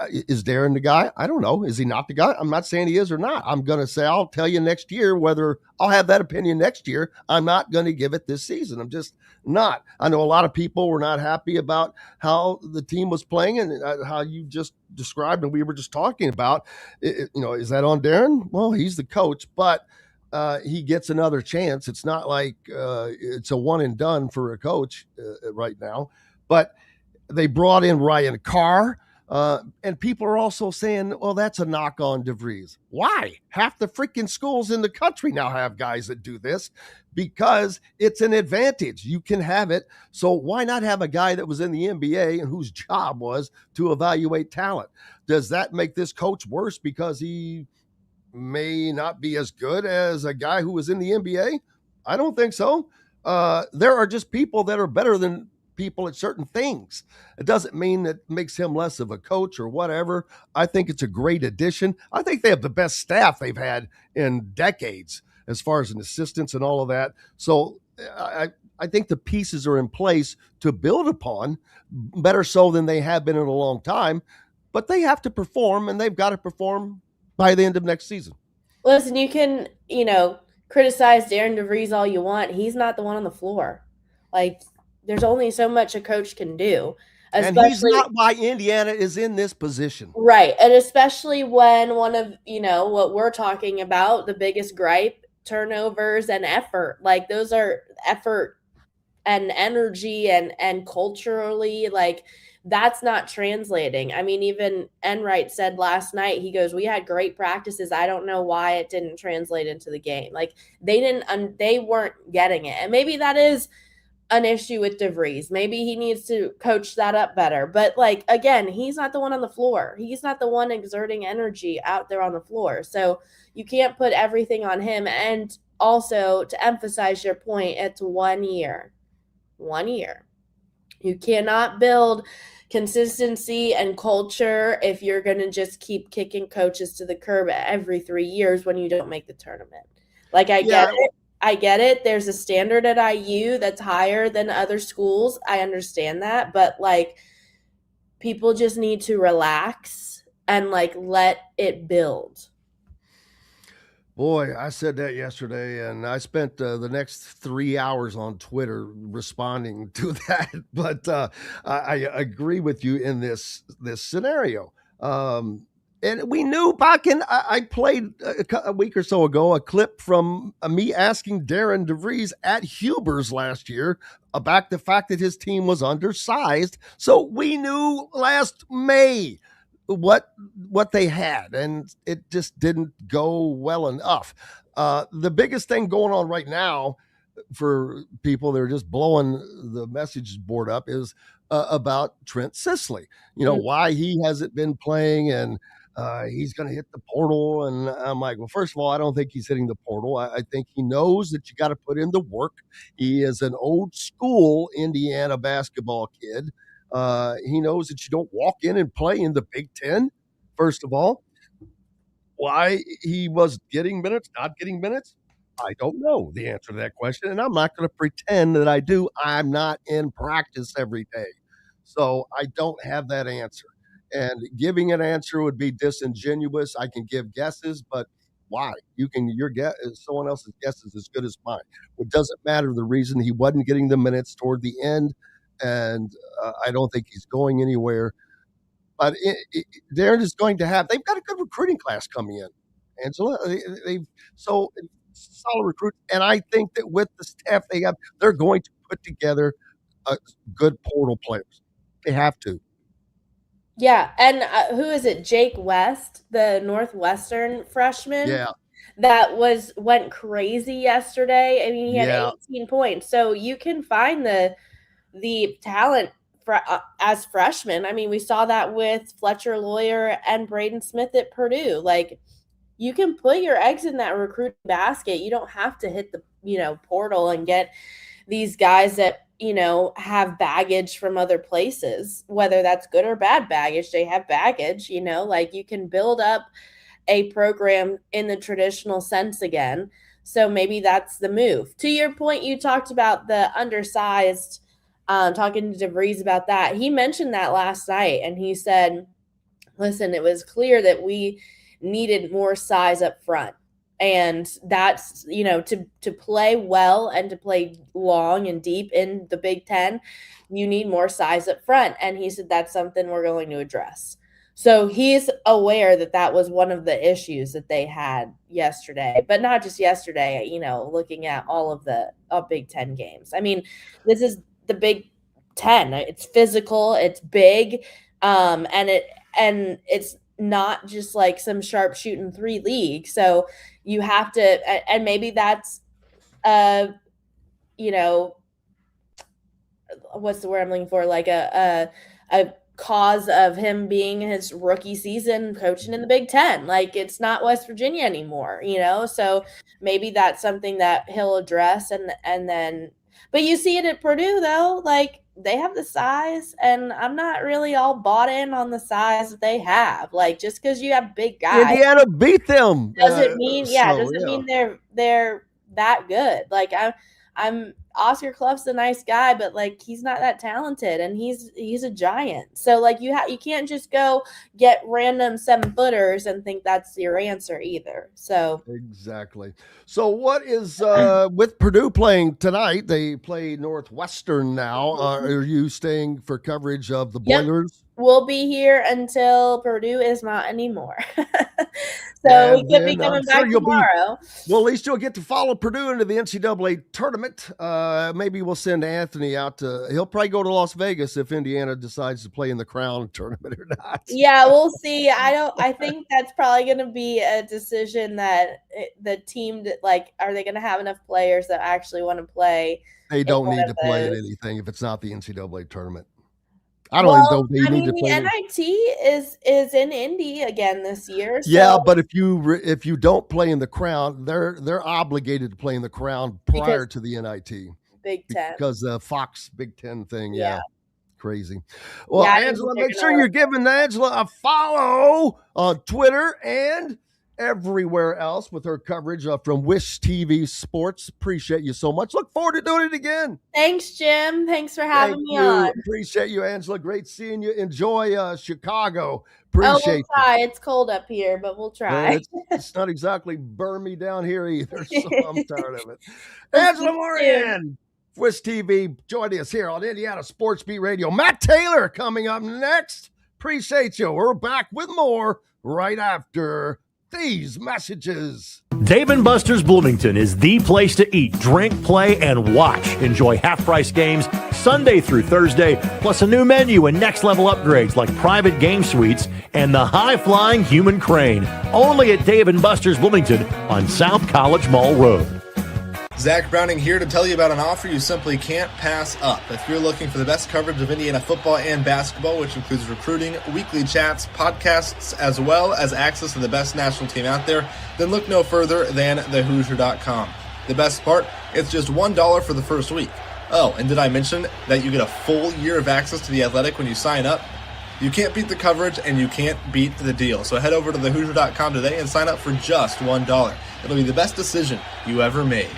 Is Darren the guy? I don't know. Is he not the guy? I'm not saying he is or not. I'm going to say, I'll tell you next year whether I'll have that opinion next year. I'm not going to give it this season. I'm just not. I know a lot of people were not happy about how the team was playing and how you just described and we were just talking about. Is that on Darren? Well, he's the coach, but he gets another chance. It's not like it's a one and done for a coach right now. But they brought in Ryan Carr. And people are also saying, well, that's a knock on DeVries. Why? Half the freaking schools in the country now have guys that do this, because it's an advantage. You can have it. So why not have a guy that was in the NBA and whose job was to evaluate talent? Does that make this coach worse because he may not be as good as a guy who was in the NBA? I don't think so. There are just people that are better than people at certain things. It doesn't mean that makes him less of a coach or whatever. I think it's a great addition. I think they have the best staff they've had in decades as far as an assistants and all of that. So I think the pieces are in place to build upon, better so than they have been in a long time. But they have to perform, and they've got to perform by the end of next season. Listen, you can, criticize Darren DeVries all you want. He's not the one on the floor. Like, there's only so much a coach can do. And he's not why Indiana is in this position. Right. And especially when one of, what we're talking about, the biggest gripe, turnovers and effort. Like, those are effort and energy and culturally, like, that's not translating. I mean, even Enright said last night, he goes, we had great practices. I don't know why it didn't translate into the game. Like, they weren't getting it. And maybe that is an issue with DeVries. Maybe he needs to coach that up better. But, like, again, he's not the one on the floor. He's not the one exerting energy out there on the floor. So you can't put everything on him. And also, to emphasize your point, it's 1 year. 1 year. You cannot build consistency and culture if you're going to just keep kicking coaches to the curb every 3 years when you don't make the tournament. Like, I get it. There's a standard at IU that's higher than other schools. I understand that. But, like, people just need to relax and, like, let it build. Boy, I said that yesterday, and I spent the next 3 hours on Twitter responding to that. But I agree with you in this scenario. And we knew back in, I played a week or so ago a clip from me asking Darren DeVries at Huber's last year about the fact that his team was undersized. So we knew last May what they had, and it just didn't go well enough. The biggest thing going on right now for people that are just blowing the message board up is about Trent Sisley. Why he hasn't been playing, and he's going to hit the portal. And I'm like, well, first of all, I don't think he's hitting the portal. I think he knows that you got to put in the work. He is an old school Indiana basketball kid. He knows that you don't walk in and play in the Big Ten, first of all. Why he was getting minutes, not getting minutes, I don't know the answer to that question. And I'm not going to pretend that I do. I'm not in practice every day. So I don't have that answer. And giving an answer would be disingenuous. I can give guesses, but why? Your guess, someone else's guess is as good as mine. It doesn't matter the reason he wasn't getting the minutes toward the end. And I don't think he's going anywhere. But Darren is going to they've got a good recruiting class coming in. Angela, they've so solid recruit. And I think that with the staff they have, they're going to put together good portal players. They have to. Yeah, and who is it? Jake West, the Northwestern freshman. Yeah. That went crazy yesterday. I mean, he had Yeah. 18 points. So you can find the talent as freshmen. I mean, we saw that with Fletcher Lawyer and Braden Smith at Purdue. Like, you can put your eggs in that recruiting basket. You don't have to hit the, portal and get these guys that, have baggage from other places, whether that's good or bad baggage. They have baggage, like you can build up a program in the traditional sense again. So maybe that's the move. To your point, you talked about the undersized, talking to DeVries about that. He mentioned that last night, and he said, listen, it was clear that we needed more size up front. And that's, to play well and to play long and deep in the Big Ten, you need more size up front. And he said that's something we're going to address. So he's aware that that was one of the issues that they had yesterday, but not just yesterday, looking at all of the Big Ten games. I mean, this is the Big Ten. It's physical, it's big, and it's not just like some sharp shooting 3 league. So you have to, and maybe that's, what's the word I'm looking for? Like a cause of him being his rookie season coaching in the Big Ten. Like, it's not West Virginia anymore, so maybe that's something that he'll address. And then, but you see it at Purdue though, like they have the size, and I'm not really all bought in on the size that they have. Like, just because you have big guys, Indiana beat them. Doesn't mean mean they're that good. Like, I'm Oscar Clough's a nice guy, but like he's not that talented, and he's a giant. So like you can't just go get random 7-footers and think that's your answer either. So exactly. So what is with Purdue playing tonight? They play Northwestern now. Are you staying for coverage of the Boilers? Yep. We'll be here until Purdue is not anymore. So we could be coming back tomorrow. Well, at least you'll get to follow Purdue into the NCAA tournament. Maybe we'll send Anthony out he'll probably go to Las Vegas if Indiana decides to play in the Crown tournament or not. Yeah, we'll see. I think that's probably going to be a decision that the team, are they going to have enough players that actually want to play? They don't need to play in anything if it's not the NCAA tournament. I don't even know if they need to play. The NIT is in Indy again this year. So. Yeah, but if you don't play in the Crown, they're obligated to play in the Crown prior to the NIT. Big Ten. Because the Fox Big Ten thing, yeah. Crazy. Well, Yeah, Angela, make sure you're giving Angela a follow on Twitter and everywhere else with her coverage from Wish TV Sports. Appreciate you so much. Look forward to doing it again. Thanks, Jim. Thanks for having me on. Appreciate you, Angela. Great seeing you. Enjoy Chicago. Appreciate we'll try. It's cold up here, but we'll try. It's not exactly burn me down here either, so I'm tired of it. Angela Morian, Wish TV, joining us here on Indiana Sports Beat Radio. Matt Taylor coming up next. Appreciate you. We're back with more right after these messages. Dave & Buster's Bloomington is the place to eat, drink, play, and watch. Enjoy half-price games Sunday through Thursday, plus a new menu and next-level upgrades like private game suites and the high-flying human crane. Only at Dave & Buster's Bloomington on South College Mall Road. Zach Browning here to tell you about an offer you simply can't pass up. If you're looking for the best coverage of Indiana football and basketball, which includes recruiting, weekly chats, podcasts, as well as access to the best national team out there, then look no further than thehoosier.com. The best part, it's just $1 for the first week. Oh, and did I mention that you get a full year of access to The Athletic when you sign up? You can't beat the coverage and you can't beat the deal. So head over to thehoosier.com today and sign up for just $1. It'll be the best decision you ever made.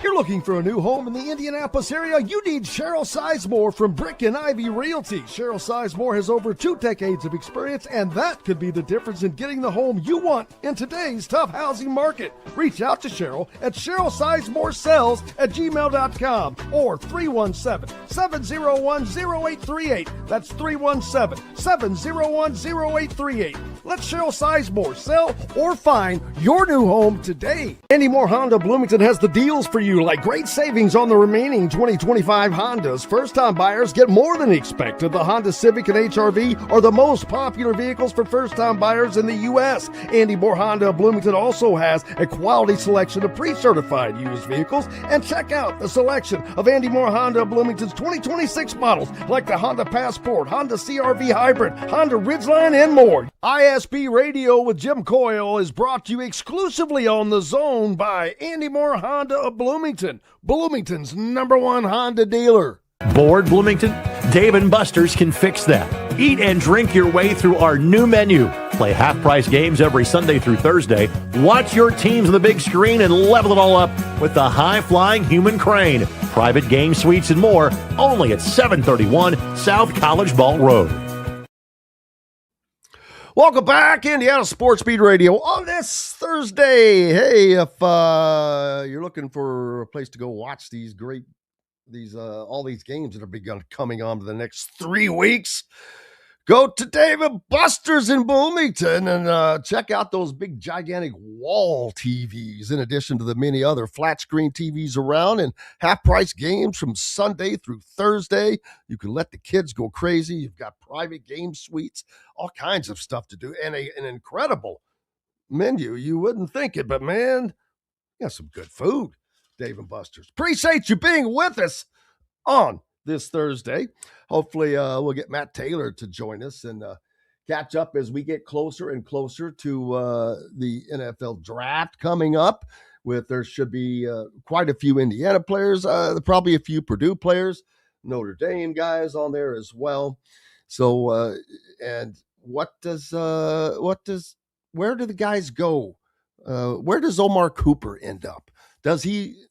You're looking for a new home in the Indianapolis area? You need Cheryl Sizemore from Brick and Ivy Realty. Cheryl Sizemore has over 2 decades of experience, and that could be the difference in getting the home you want in today's tough housing market. Reach out to Cheryl at CherylSizemore@gmail.com or 317-701-0838. That's 317-701-0838. Let Cheryl Sizemore sell or find your new home today. Andy Moore Honda Bloomington has the deals for you, like like great savings on the remaining 2025 Hondas. First-time buyers get more than expected. The Honda Civic and HR-V are the most popular vehicles for first-time buyers in the U.S. Andy Moore Honda of Bloomington also has a quality selection of pre-certified used vehicles. And check out the selection of Andy Moore Honda of Bloomington's 2026 models like the Honda Passport, Honda CR-V Hybrid, Honda Ridgeline, and more. ISP Radio with Jim Coyle is brought to you exclusively on The Zone by Andy Moore Honda of Bloomington, Bloomington's #1 Honda dealer. Bored, Bloomington? Dave & Buster's can fix that. Eat and drink your way through our new menu. Play half-price games every Sunday through Thursday. Watch your teams on the big screen and level it all up with the high-flying human crane. Private game suites and more, only at 731 South College Ball Road. Welcome back, Indiana Sports Beat Radio on this Thursday. Hey, if you're looking for a place to go watch all these games that are coming on for the next 3 weeks, go to Dave & Buster's in Bloomington and check out those big, gigantic wall TVs, in addition to the many other flat screen TVs around, and half-price games from Sunday through Thursday. You can let the kids go crazy. You've got private game suites, all kinds of stuff to do, and an incredible menu. You wouldn't think it, but man, you got some good food, Dave & Buster's. Appreciate you being with us on this Thursday. Hopefully we'll get Matt Taylor to join us and catch up as we get closer and closer to the NFL draft coming up. There should be quite a few Indiana players, probably a few Purdue players, Notre Dame guys on there as well. So and where do the guys go? Where does Omar Cooper end up? Does he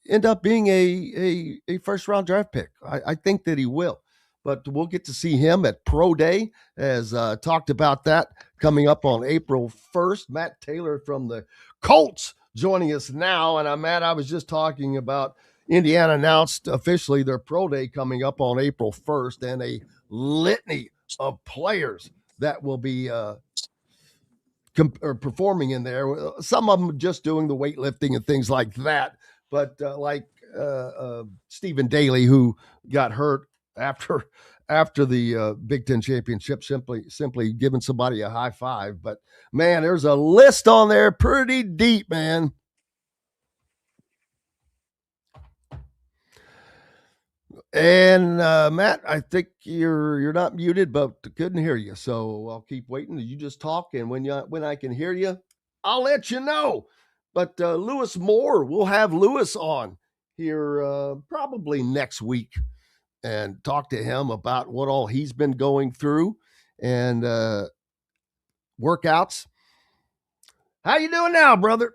end up being a first-round draft pick? I think that he will. But we'll get to see him at Pro Day, as talked about that coming up on April 1st. Matt Taylor from the Colts joining us now. And Matt, I was just talking about Indiana announced officially their Pro Day coming up on April 1st, and a litany of players that will be performing in there. Some of them just doing the weightlifting and things like that. But like Stephen Daly, who got hurt after the Big Ten championship, simply giving somebody a high five. But man, there's a list on there pretty deep, man. And Matt, I think you're not muted, but couldn't hear you, so I'll keep waiting. You just talk, and when I can hear you, I'll let you know. But Lewis Moore, we'll have Lewis on here probably next week and talk to him about what all he's been going through and workouts. How you doing now, brother?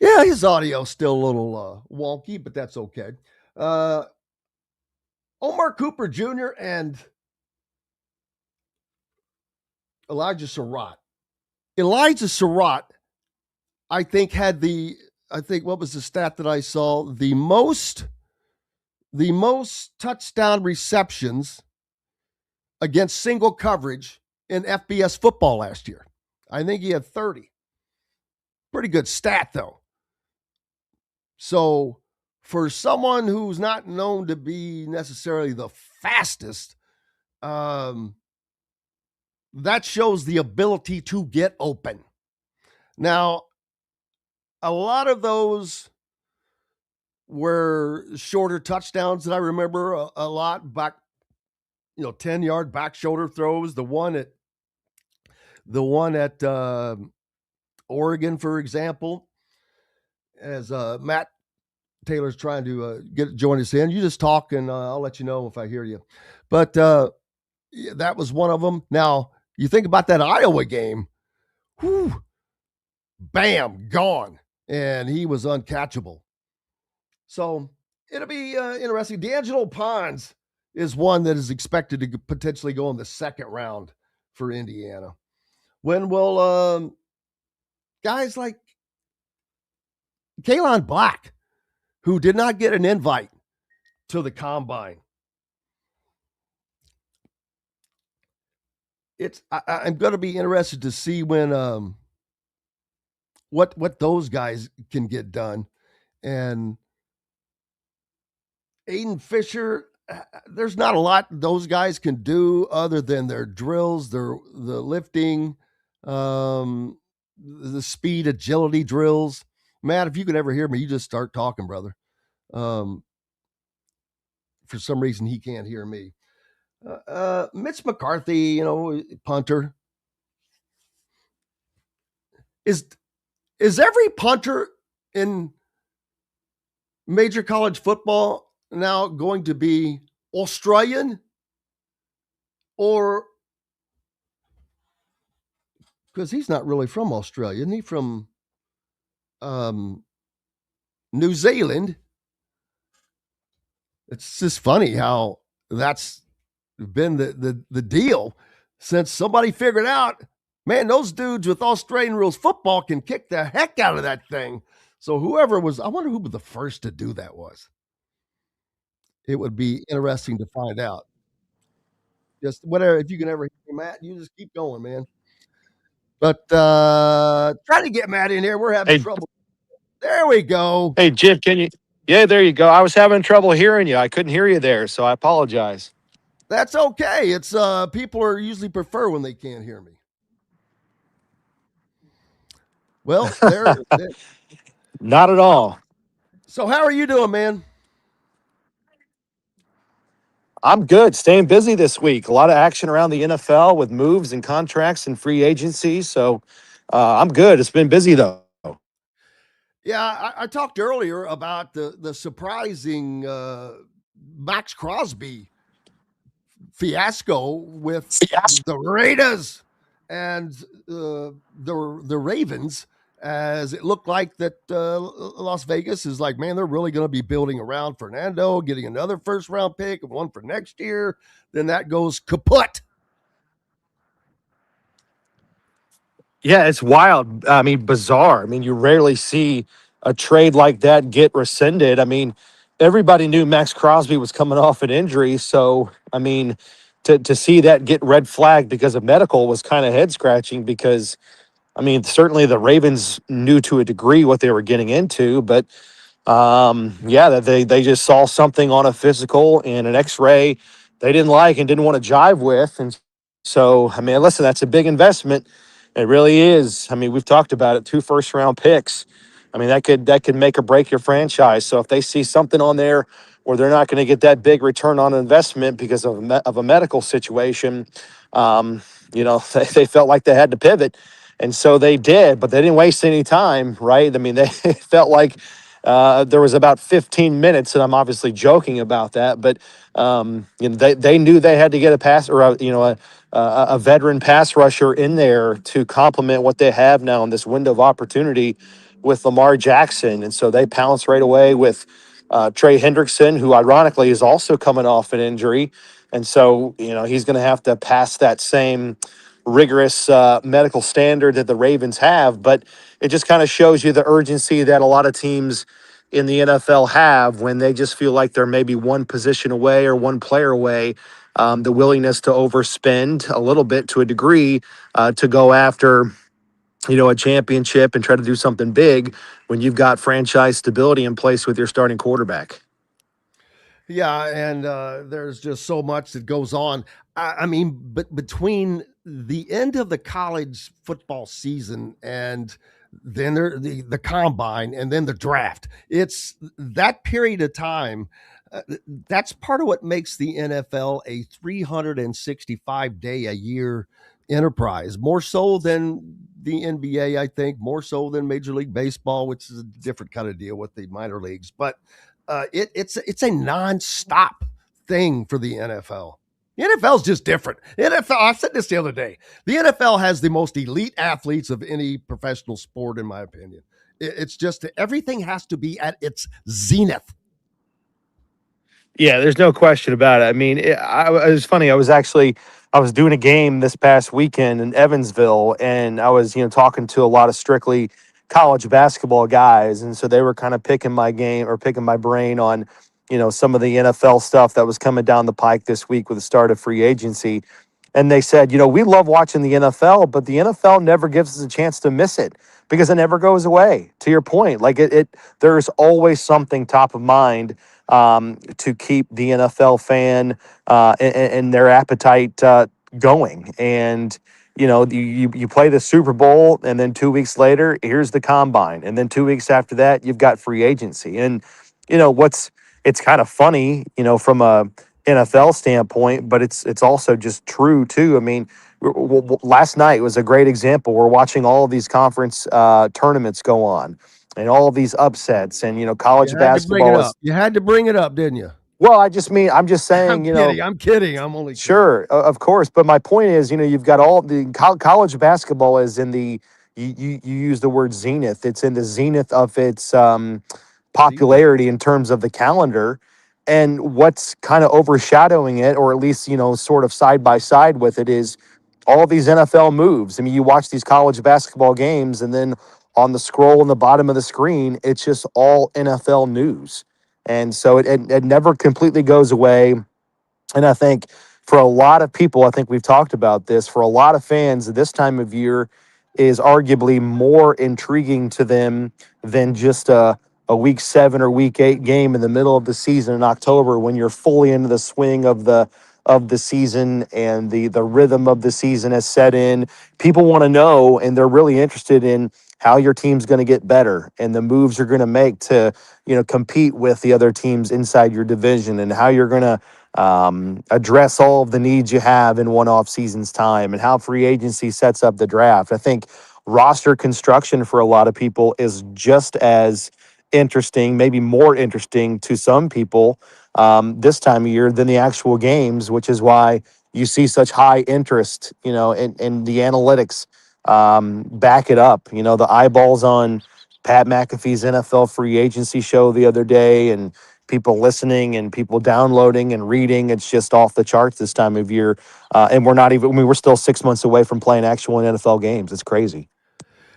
Yeah, his audio's still a little wonky, but that's okay. Omar Cooper Jr. and Elijah Surratt. Elijah Surratt, I think, what was the stat that I saw? The most touchdown receptions against single coverage in FBS football last year. I think he had 30. Pretty good stat, though. So for someone who's not known to be necessarily the fastest, that shows the ability to get open. Now, a lot of those were shorter touchdowns that I remember a lot back, 10-yard back shoulder throws. The one at Oregon, for example, as Matt Taylor's trying to join us in. You just talk, and I'll let you know if I hear you. But that was one of them. Now, you think about that Iowa game, bam, gone, and he was uncatchable. So it'll be interesting. D'Angelo Pons is one that is expected to potentially go in the second round for Indiana. When will guys like Kaelon Black, who did not get an invite to the combine, I'm going to be interested to see when what those guys can get done. And Aiden Fisher, there's not a lot those guys can do other than their drills, the lifting, the speed, agility drills. Matt, if you could ever hear me, you just start talking, brother. For some reason, he can't hear me. Mitch McCarthy, punter. Is every punter in major college football now going to be Australian? Or because he's not really from Australia, isn't he from New Zealand? It's just funny how that's been the deal since somebody figured out, man, those dudes with Australian rules football can kick the heck out of that thing. So whoever was, I wonder who the first to do that was. It would be interesting to find out. Just whatever, if you can ever hear Matt, you just keep going, man. But try to get Matt in here. We're having trouble. There we go. Hey, Jim, can you? Yeah, there you go. I was having trouble hearing you. I couldn't hear you there, so I apologize. That's okay. It's people are usually prefer when they can't hear me. Well, there. Not at all. So how are you doing, man? I'm good. Staying busy this week. A lot of action around the NFL with moves and contracts and free agency. So I'm good. It's been busy though. Yeah, I talked earlier about the surprising Max Crosby fiasco with the Raiders and the Ravens, as it looked like that Las Vegas is like, man, they're really going to be building around Fernando, getting another first-round pick and one for next year. Then that goes kaput. Yeah, it's wild. I mean, bizarre. I mean, you rarely see a trade like that get rescinded. I mean, everybody knew Max Crosby was coming off an injury. So, I mean, to see that get red flagged because of medical was kind of head scratching because, I mean, certainly the Ravens knew to a degree what they were getting into, but yeah, that they just saw something on a physical and an X-ray they didn't like and didn't want to jive with. And so, I mean, listen, that's a big investment. It really is. I mean, we've talked about it, 2 first-round picks. I mean, that could make or break your franchise. So if they see something on there where they're not going to get that big return on investment because of a medical situation, they felt like they had to pivot. And so they did, but they didn't waste any time, right? I mean, they felt like there was about 15 minutes, and I'm obviously joking about that, but they knew they had to get a pass or a veteran pass rusher in there to complement what they have now in this window of opportunity with Lamar Jackson, and so they pounced right away with Trey Hendrickson, who ironically is also coming off an injury, and so he's going to have to pass that same rigorous medical standard that the Ravens have, but it just kind of shows you the urgency that a lot of teams in the NFL have when they just feel like they're maybe one position away or one player away. The willingness to overspend a little bit to a degree to go after, a championship and try to do something big when you've got franchise stability in place with your starting quarterback. Yeah, and there's just so much that goes on. I mean, but between the end of the college football season and then the combine and then the draft, it's that period of time. That's part of what makes the NFL a 365-day-a-year enterprise, more so than the NBA, I think, more so than Major League Baseball, which is a different kind of deal with the minor leagues. But it's a nonstop thing for the NFL. The NFL is just different. NFL, I said this the other day. The NFL has the most elite athletes of any professional sport, in my opinion. It's just everything has to be at its zenith. Yeah, there's no question about it. I mean, it was funny. I was doing a game this past weekend in Evansville, and I was, talking to a lot of strictly college basketball guys, and so they were kind of picking my brain on, some of the NFL stuff that was coming down the pike this week with the start of free agency. and they said, we love watching the NFL, but the NFL never gives us a chance to miss it because it never goes away. To your point, like there's always something top of mind to keep the NFL fan and their appetite going. And you play the Super Bowl, and then 2 weeks later, here's the combine, and then 2 weeks after that, you've got free agency. And it's kind of funny, from a NFL standpoint, but it's also just true too. I mean, last night was a great example. We're watching all of these conference tournaments go on, and all of these upsets, and college basketball is. You had to bring it up, didn't you? Well, I'm just saying, I'm kidding. I'm only kidding. Sure, of course. But my point is, you've got all the college basketball is in the, you use the word zenith. It's in the zenith of its popularity in terms of the calendar. And what's kind of overshadowing it, or at least, sort of side by side with it, is all these NFL moves. I mean, you watch these college basketball games, and then on the scroll in the bottom of the screen, it's just all NFL news. And so it never completely goes away. And I think for a lot of people, I think we've talked about this, for a lot of fans, this time of year is arguably more intriguing to them than just a week 7 or week 8 game in the middle of the season in October, when you're fully into the swing of the season and the rhythm of the season has set in. People want to know, and they're really interested in how your team's going to get better and the moves you're going to make to, compete with the other teams inside your division, and how you're going to address all of the needs you have in one off season's time, and how free agency sets up the draft. I think roster construction for a lot of people is just as interesting, maybe more interesting to some people this time of year than the actual games, which is why you see such high interest, and the analytics back it up. The eyeballs on Pat McAfee's NFL free agency show the other day, and people listening and people downloading and reading. It's just off the charts this time of year. And we're still 6 months away from playing actual NFL games. It's crazy.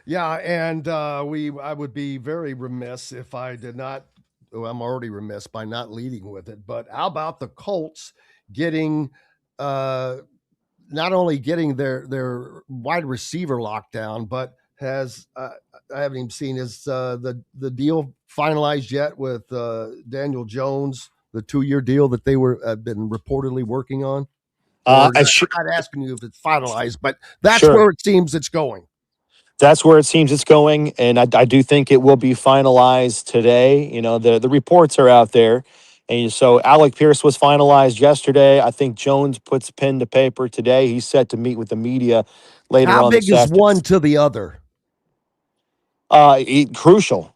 Yeah, and I would be very remiss if I did not. I'm already remiss by not leading with it. But how about the Colts getting not only getting their wide receiver lockdown, but has I haven't even seen the deal finalized yet with Daniel Jones, the 2-year deal that they have been reportedly working on. I'm not asking you if it's finalized, but that's where it seems it's going. That's where it seems it's going, and I do think it will be finalized today. The reports are out there, and so Alec Pierce was finalized yesterday. I think Jones puts pen to paper today. He's set to meet with the media later on. How big is one to the other? Crucial,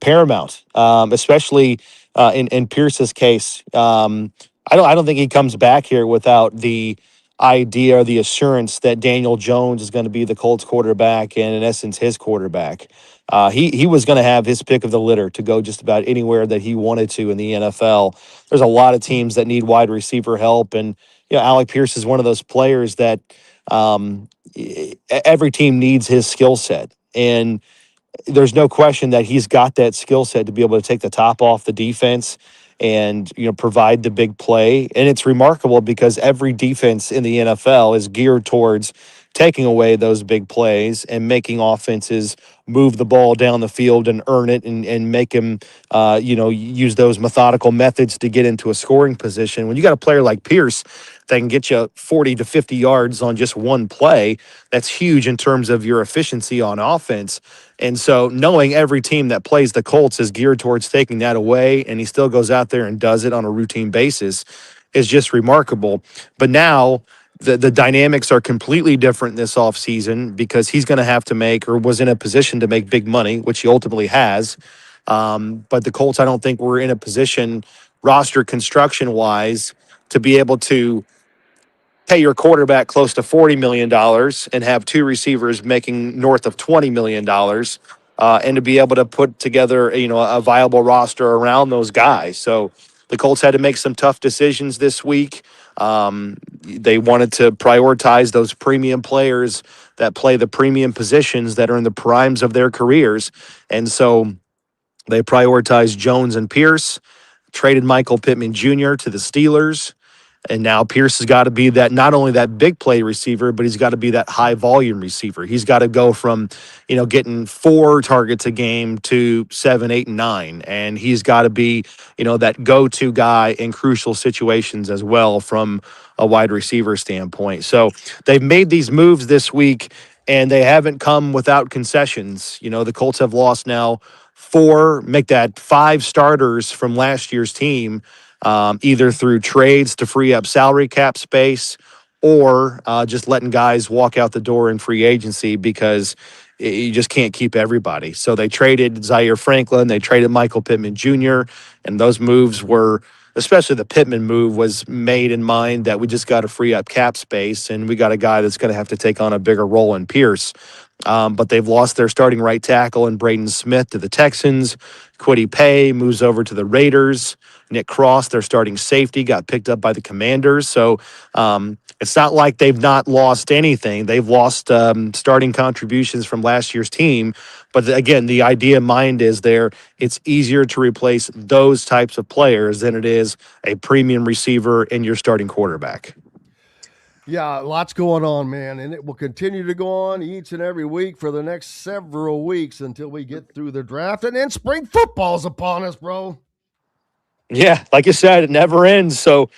paramount, especially in Pierce's case. I don't think he comes back here without the idea or the assurance that Daniel Jones is going to be the Colts quarterback and in essence his quarterback. He was going to have his pick of the litter to go just about anywhere that he wanted to in the NFL. There's a lot of teams that need wide receiver help, and Alec Pierce is one of those players that every team needs his skill set, and there's no question that he's got that skill set to be able to take the top off the defense and provide the big play. And it's remarkable because every defense in the NFL is geared towards taking away those big plays and making offenses move the ball down the field and earn it and make him use those methodical methods to get into a scoring position. When you got a player like Pierce that can get you 40 to 50 yards on just one play, that's huge in terms of your efficiency on offense. And so knowing every team that plays the Colts is geared towards taking that away, and he still goes out there and does it on a routine basis, is just remarkable. But now the dynamics are completely different this offseason because he's going to have to make, or was in a position to make, big money, which he ultimately has. But the Colts, I don't think we're in a position roster construction-wise to be able to pay your quarterback close to $40 million and have two receivers making north of $20 million, and to be able to put together, a viable roster around those guys. So the Colts had to make some tough decisions this week. They wanted to prioritize those premium players that play the premium positions that are in the primes of their careers. And so they prioritized Jones and Pierce, traded Michael Pittman Jr. to the Steelers, And now Pierce has got to be that, not only that big play receiver, but he's got to be that high volume receiver. He's got to go from, getting 4 targets a game to 7, 8, and 9. And he's got to be, that go-to guy in crucial situations as well from a wide receiver standpoint. So they've made these moves this week, and they haven't come without concessions. The Colts have lost now 5 starters from last year's team, either through trades to free up salary cap space or just letting guys walk out the door in free agency because you just can't keep everybody. So they traded Zaire Franklin, they traded Michael Pittman Jr., and those moves were, especially the Pittman move, was made in mind that we just got to free up cap space, and we got a guy that's going to have to take on a bigger role in Pierce. But they've lost their starting right tackle in Braden Smith to the Texans. Kwity Paye moves over to the Raiders. Nick Cross, their starting safety, got picked up by the Commanders. So it's not like they've not lost anything. They've lost starting contributions from last year's team. But again, the idea in mind is it's easier to replace those types of players than it is a premium receiver and your starting quarterback. Yeah, lots going on, man, and it will continue to go on each and every week for the next several weeks until we get through the draft, and then spring football's upon us, bro. Yeah, like you said, it never ends. So,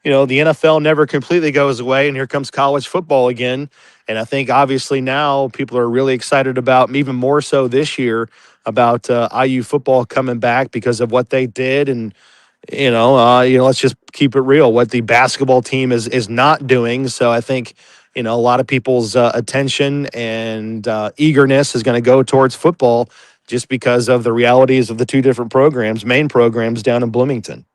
the NFL never completely goes away, and here comes college football again. And I think obviously now people are really excited about, even more so this year, about IU football coming back because of what they did. And let's just keep it real, what the basketball team is not doing. So I think, a lot of people's attention and eagerness is going to go towards football just because of the realities of the 2 different main programs down in Bloomington.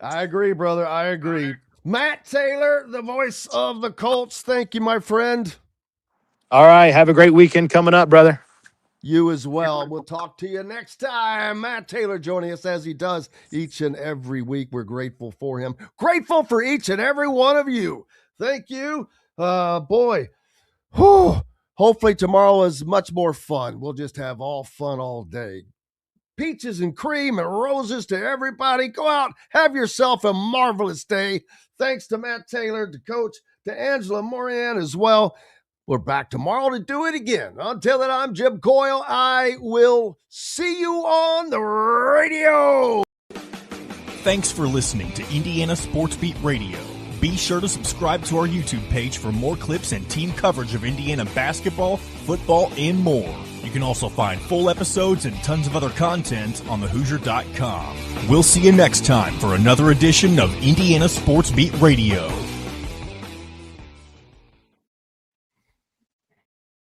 I agree, brother. I agree. Matt Taylor, the voice of the Colts. Thank you, my friend. All right. Have a great weekend coming up, brother. You as well. We'll talk to you next time. Matt Taylor joining us as he does each and every week. We're grateful for him. Grateful for each and every one of you. Thank you. Boy. Whew. Hopefully tomorrow is much more fun. We'll just have all fun all day. Peaches and cream and roses to everybody. Go out. Have yourself a marvelous day. Thanks to Matt Taylor, to Coach, to Angela Morian as well. We're back tomorrow to do it again. Until then, I'm Jim Coyle. I will see you on the radio. Thanks for listening to Indiana Sports Beat Radio. Be sure to subscribe to our YouTube page for more clips and team coverage of Indiana basketball, football, and more. You can also find full episodes and tons of other content on thehoosier.com. We'll see you next time for another edition of Indiana Sports Beat Radio.